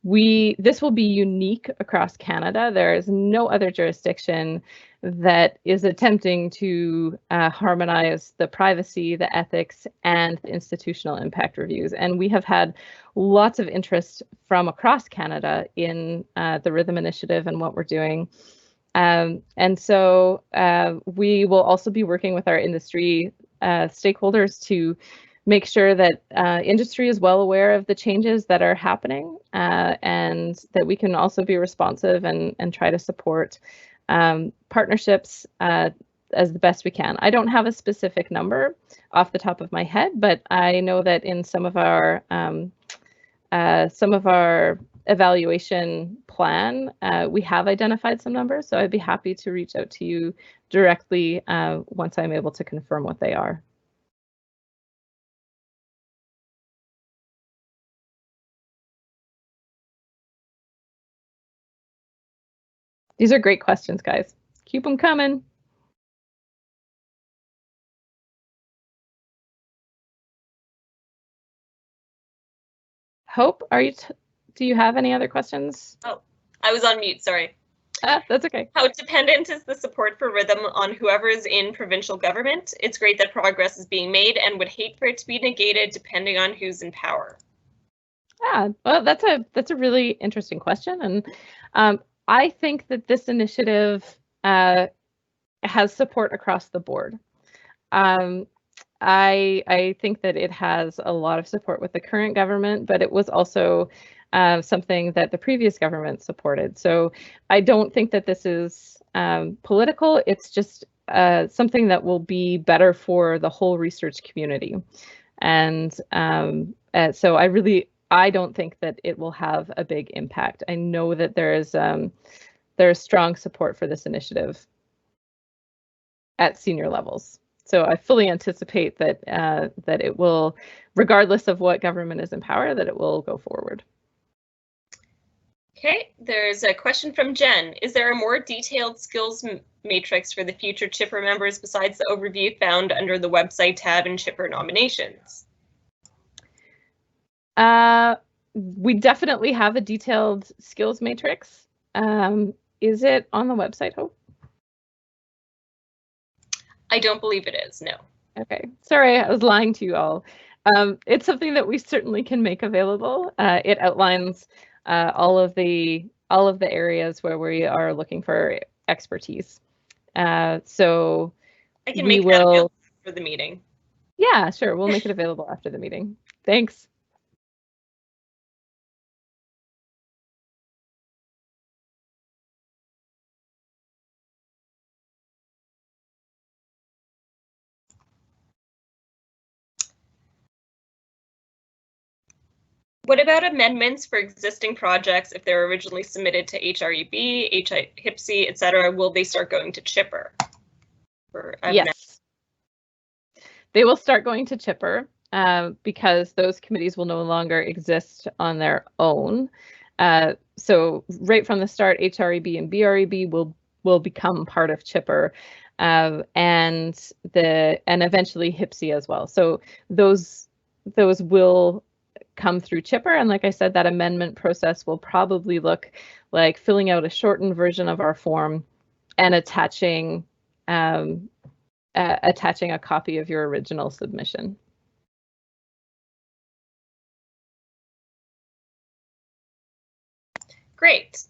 This will be unique across Canada. There is no other jurisdiction that is attempting to harmonize the privacy, the ethics, and the institutional impact reviews. And we have had lots of interest from across Canada in the RITHIM initiative and what we're doing. And so we will also be working with our industry stakeholders to make sure that industry is well aware of the changes that are happening and that we can also be responsive and try to support partnerships as the best we can. I don't have a specific number off the top of my head, but I know that in some of our evaluation plan, we have identified some numbers. So I'd be happy to reach out to you directly once I'm able to confirm what they are. These are great questions, guys. Keep them coming. Hope, do you have any other questions? Oh, I was on mute, sorry. That's okay. How dependent is the support for RITHIM on whoever is in provincial government? It's great that progress is being made and would hate for it to be negated depending on who's in power. Yeah, well, that's a really interesting question. And I think that this initiative has support across the board. I think that it has a lot of support with the current government, but it was also something that the previous government supported. So I don't think that this is political. It's just something that will be better for the whole research community. And so I don't think that it will have a big impact. I know that there is strong support for this initiative at senior levels. So I fully anticipate that that it will, regardless of what government is in power, that it will go forward. Okay, there's a question from Jen. Is there a more detailed skills matrix for the future Chipper members besides the overview found under the website tab and Chipper nominations? we definitely have a detailed skills matrix. Is it on the website, Hope? I don't believe it is, no. Okay, sorry, I was lying to you all. It's something that we certainly can make available. It outlines all of the areas where we are looking for expertise. So I can we make that will available for the meeting. Yeah, sure. We'll make it available after the meeting. Thanks. What about amendments for existing projects if they're originally submitted to HREB, HIPSI, etc.? Will they start going to Chipper? Yes. They will start going to Chipper because those committees will no longer exist on their own. So right from the start, HREB and BREB will become part of Chipper, and eventually HIPSI as well. So those will come through Chipper, and like I said, that amendment process will probably look like filling out a shortened version of our form and attaching a copy of your original submission. Great.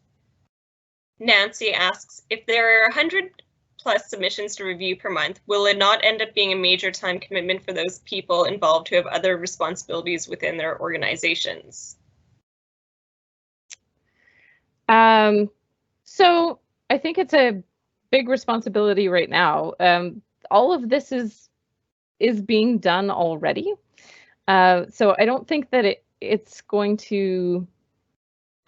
Nancy asks, if there are 100+ submissions to review per month, will it not end up being a major time commitment for those people involved who have other responsibilities within their organizations? So I think it's a big responsibility right now. All of this is being done already. So I don't think that it's going to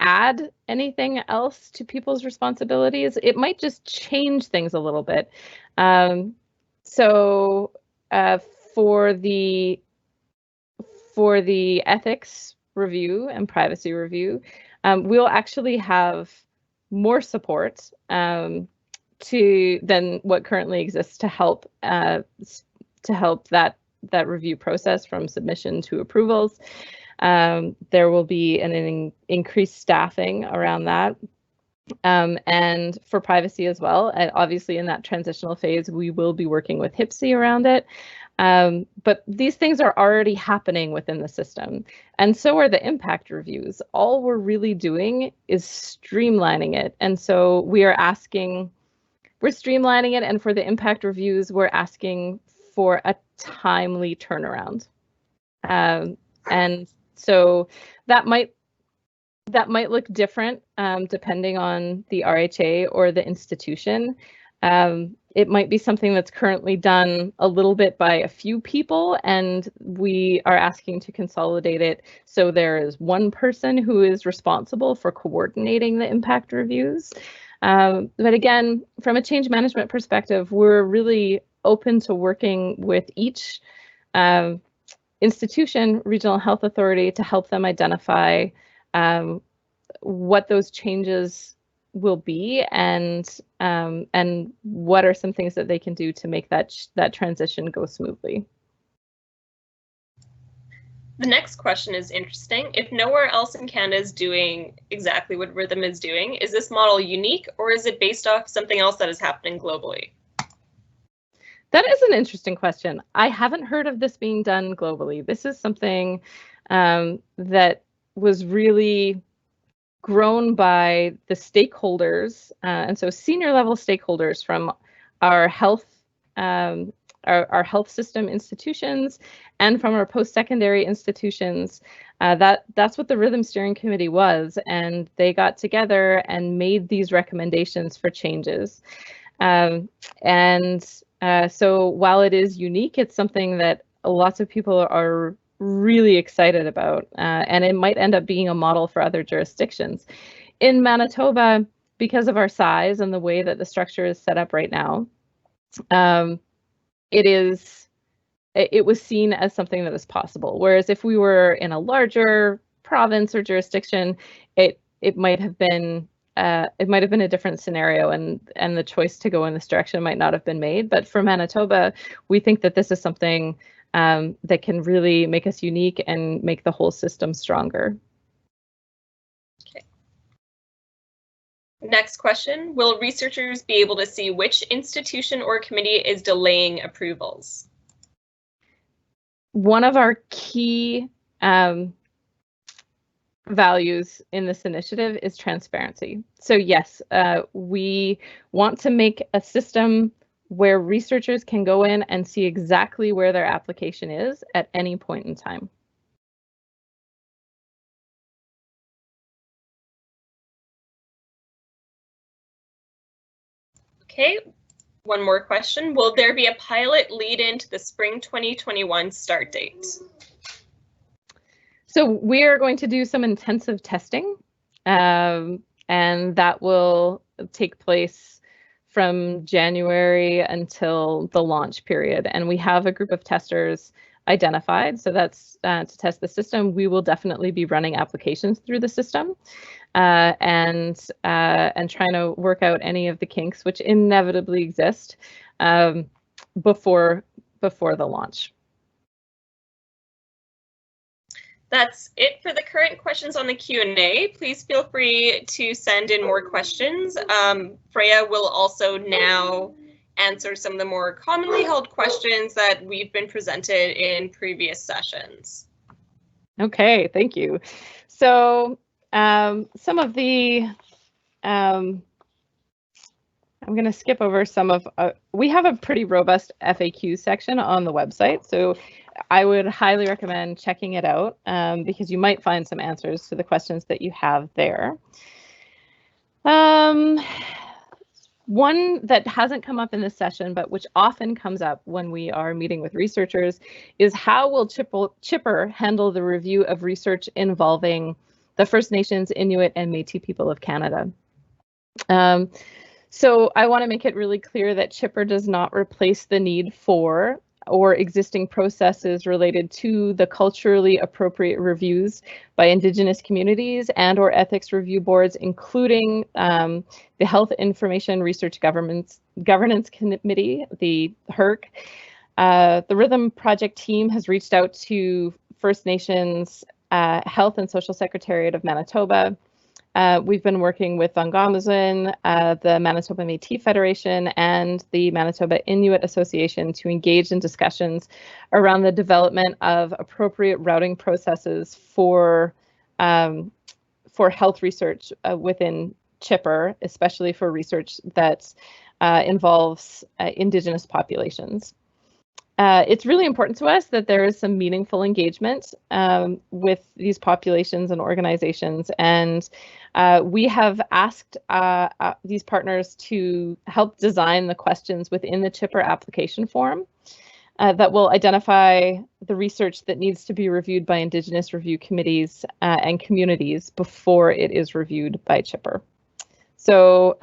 add anything else to people's responsibilities. It might just change things a little bit. So for the ethics review and privacy review, we'll actually have more support than what currently exists to help that review process from submission to approvals. There will be an increased staffing around that. And for privacy as well, and obviously in that transitional phase, we will be working with HIPSI around it. But these things are already happening within the system, and so are the impact reviews. All we're really doing is streamlining it, and so we're streamlining it, and for the impact reviews, we're asking for a timely turnaround. And so that might look different depending on the RHA or the institution. It might be something that's currently done a little bit by a few people, and we are asking to consolidate it so there is one person who is responsible for coordinating the impact reviews. But again, from a change management perspective, we're really open to working with each institution, regional health authority, to help them identify what those changes will be and what are some things that they can do to make that transition go smoothly. The next question is interesting. If nowhere else in Canada is doing exactly what RITHIM is doing, is this model unique, or is it based off something else that is happening globally? That is an interesting question. I haven't heard of this being done globally. This is something that was really grown by the stakeholders, and so senior level stakeholders from our health system institutions and from our post-secondary institutions. That's what the RITHIM Steering Committee was, and they got together and made these recommendations for changes. So while it is unique, it's something that lots of people are really excited about, and it might end up being a model for other jurisdictions. In Manitoba, because of our size and the way that the structure is set up right now, it was seen as something that was possible. Whereas if we were in a larger province or jurisdiction, it might have been a different scenario, and the choice to go in this direction might not have been made. But for Manitoba, we think that this is something that can really make us unique and make the whole system stronger. Okay. Next question, will researchers be able to see which institution or committee is delaying approvals? One of our key values in this initiative is transparency. So yes, we want to make a system where researchers can go in and see exactly where their application is at any point in time. Okay, one more question. Will there be a pilot lead into the spring 2021 start date? So we are going to do some intensive testing, and that will take place from January until the launch period. And we have a group of testers identified. So that's to test the system. We will definitely be running applications through the system and trying to work out any of the kinks which inevitably exist before the launch. That's it for the current questions on the Q&A. Please feel free to send in more questions. Freya will also now answer some of the more commonly held questions that we've been presented in previous sessions. Okay, thank you. So some of the, I'm going to skip over some of, we have a pretty robust FAQ section on the website. So I would highly recommend checking it out because you might find some answers to the questions that you have there. One that hasn't come up in this session, but which often comes up when we are meeting with researchers is how will Chipper handle the review of research involving the First Nations, Inuit, and Métis people of Canada? So I want to make it really clear that Chipper does not replace the need for or existing processes related to the culturally appropriate reviews by Indigenous communities and or ethics review boards, including the Health Information Research Governance Committee, the HIRC. The RITHIM project team has reached out to First Nations Health and Social Secretariat of Manitoba. We've been working with Vangamuzin, the Manitoba Métis Federation, and the Manitoba Inuit Association to engage in discussions around the development of appropriate routing processes for health research within Chipper, especially for research that involves Indigenous populations. It's really important to us that there is some meaningful engagement with these populations and organizations, and we have asked these partners to help design the questions within the Chipper application form that will identify the research that needs to be reviewed by Indigenous review committees and communities before it is reviewed by Chipper. So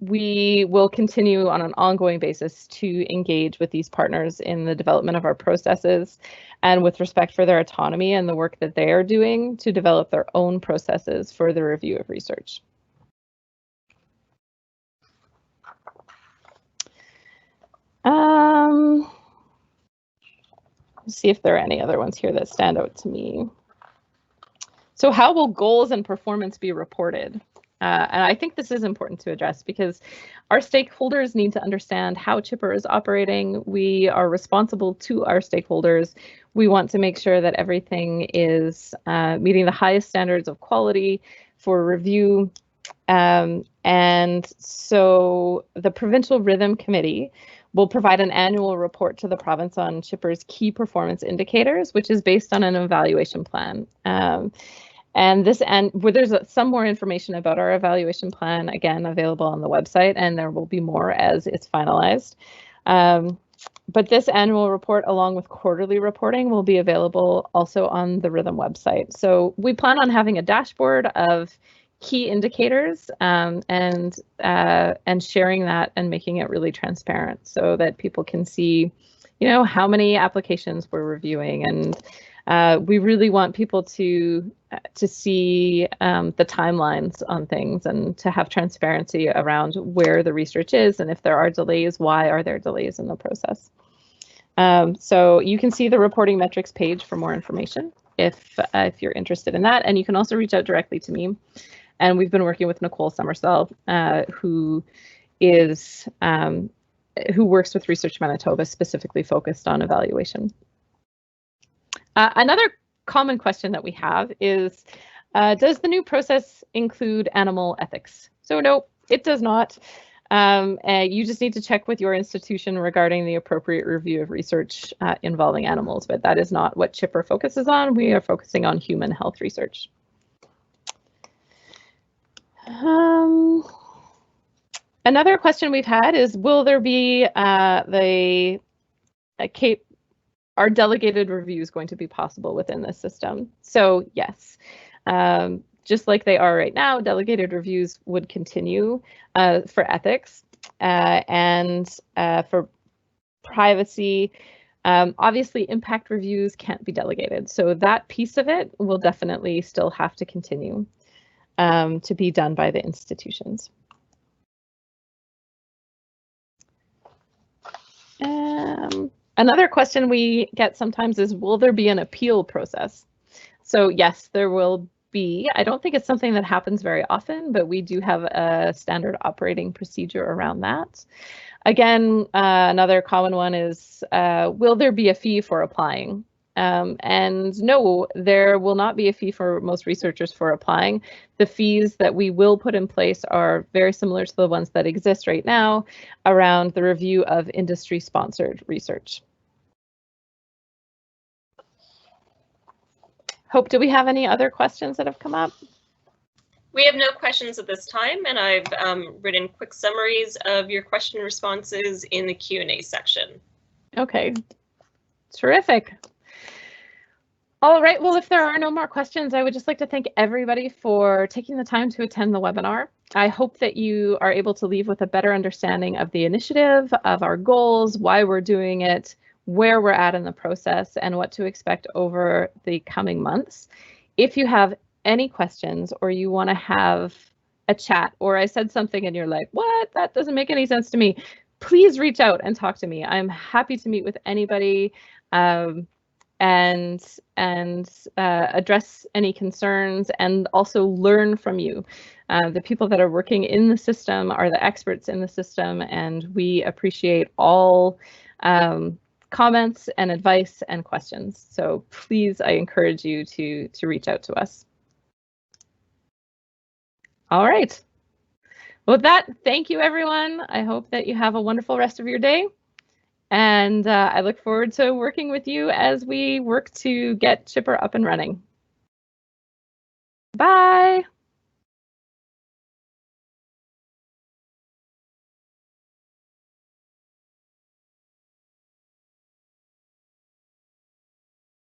we will continue on an ongoing basis to engage with these partners in the development of our processes and with respect for their autonomy and the work that they are doing to develop their own processes for the review of research. Let's see if there are any other ones here that stand out to me. So how will goals and performance be reported? And I think this is important to address because our stakeholders need to understand how Chipper is operating. We are responsible to our stakeholders. We want to make sure that everything is meeting the highest standards of quality for review. And so the Provincial RITHIM Committee will provide an annual report to the province on Chipper's key performance indicators, which is based on an evaluation plan. And where there's some more information about our evaluation plan, again, available on the website, and there will be more as it's finalized. But this annual report, along with quarterly reporting, will be available also on the RITHIM website. So we plan on having a dashboard of key indicators and sharing that and making it really transparent so that people can see, how many applications we're reviewing. And we really want people to see the timelines on things and to have transparency around where the research is, and if there are delays, why are there delays in the process. So you can see the reporting metrics page for more information. if you're interested in that. And you can also reach out directly to me. And we've been working with Nicole Summersell, who works with Research Manitoba, specifically focused on evaluation. Another common question that we have is, does the new process include animal ethics? So no, it does not. You just need to check with your institution regarding the appropriate review of research involving animals, but that is not what Chipper focuses on. We are focusing on human health research. Another question we've had is, will there be are delegated reviews going to be possible within this system? So yes, just like they are right now, delegated reviews would continue for ethics and for privacy. Obviously, impact reviews can't be delegated, so that piece of it will definitely still have to continue to be done by the institutions. Another question we get sometimes is, will there be an appeal process? So yes, there will be. I don't think it's something that happens very often, but we do have a standard operating procedure around that. Again, another common one is, will there be a fee for applying? And no, there will not be a fee for most researchers for applying. The fees that we will put in place are very similar to the ones that exist right now around the review of industry-sponsored research. Hope, do we have any other questions that have come up? We have no questions at this time, and I've written quick summaries of your question responses in the Q&A section. Okay, terrific. All right, well, if there are no more questions, I would just like to thank everybody for taking the time to attend the webinar. I hope that you are able to leave with a better understanding of the initiative, of our goals, why we're doing it, where we're at in the process, and what to expect over the coming months. If you have any questions or you want to have a chat, or I said something and you're like, what? That doesn't make any sense to me, please reach out and talk to me. I'm happy to meet with anybody and address any concerns and also learn from you. The people that are working in the system are the experts in the system, and we appreciate all comments and advice and questions. So please, I encourage you to reach out to us. All right. With that, thank you, everyone. I hope that you have a wonderful rest of your day. And I look forward to working with you as we work to get Chipper up and running. Bye.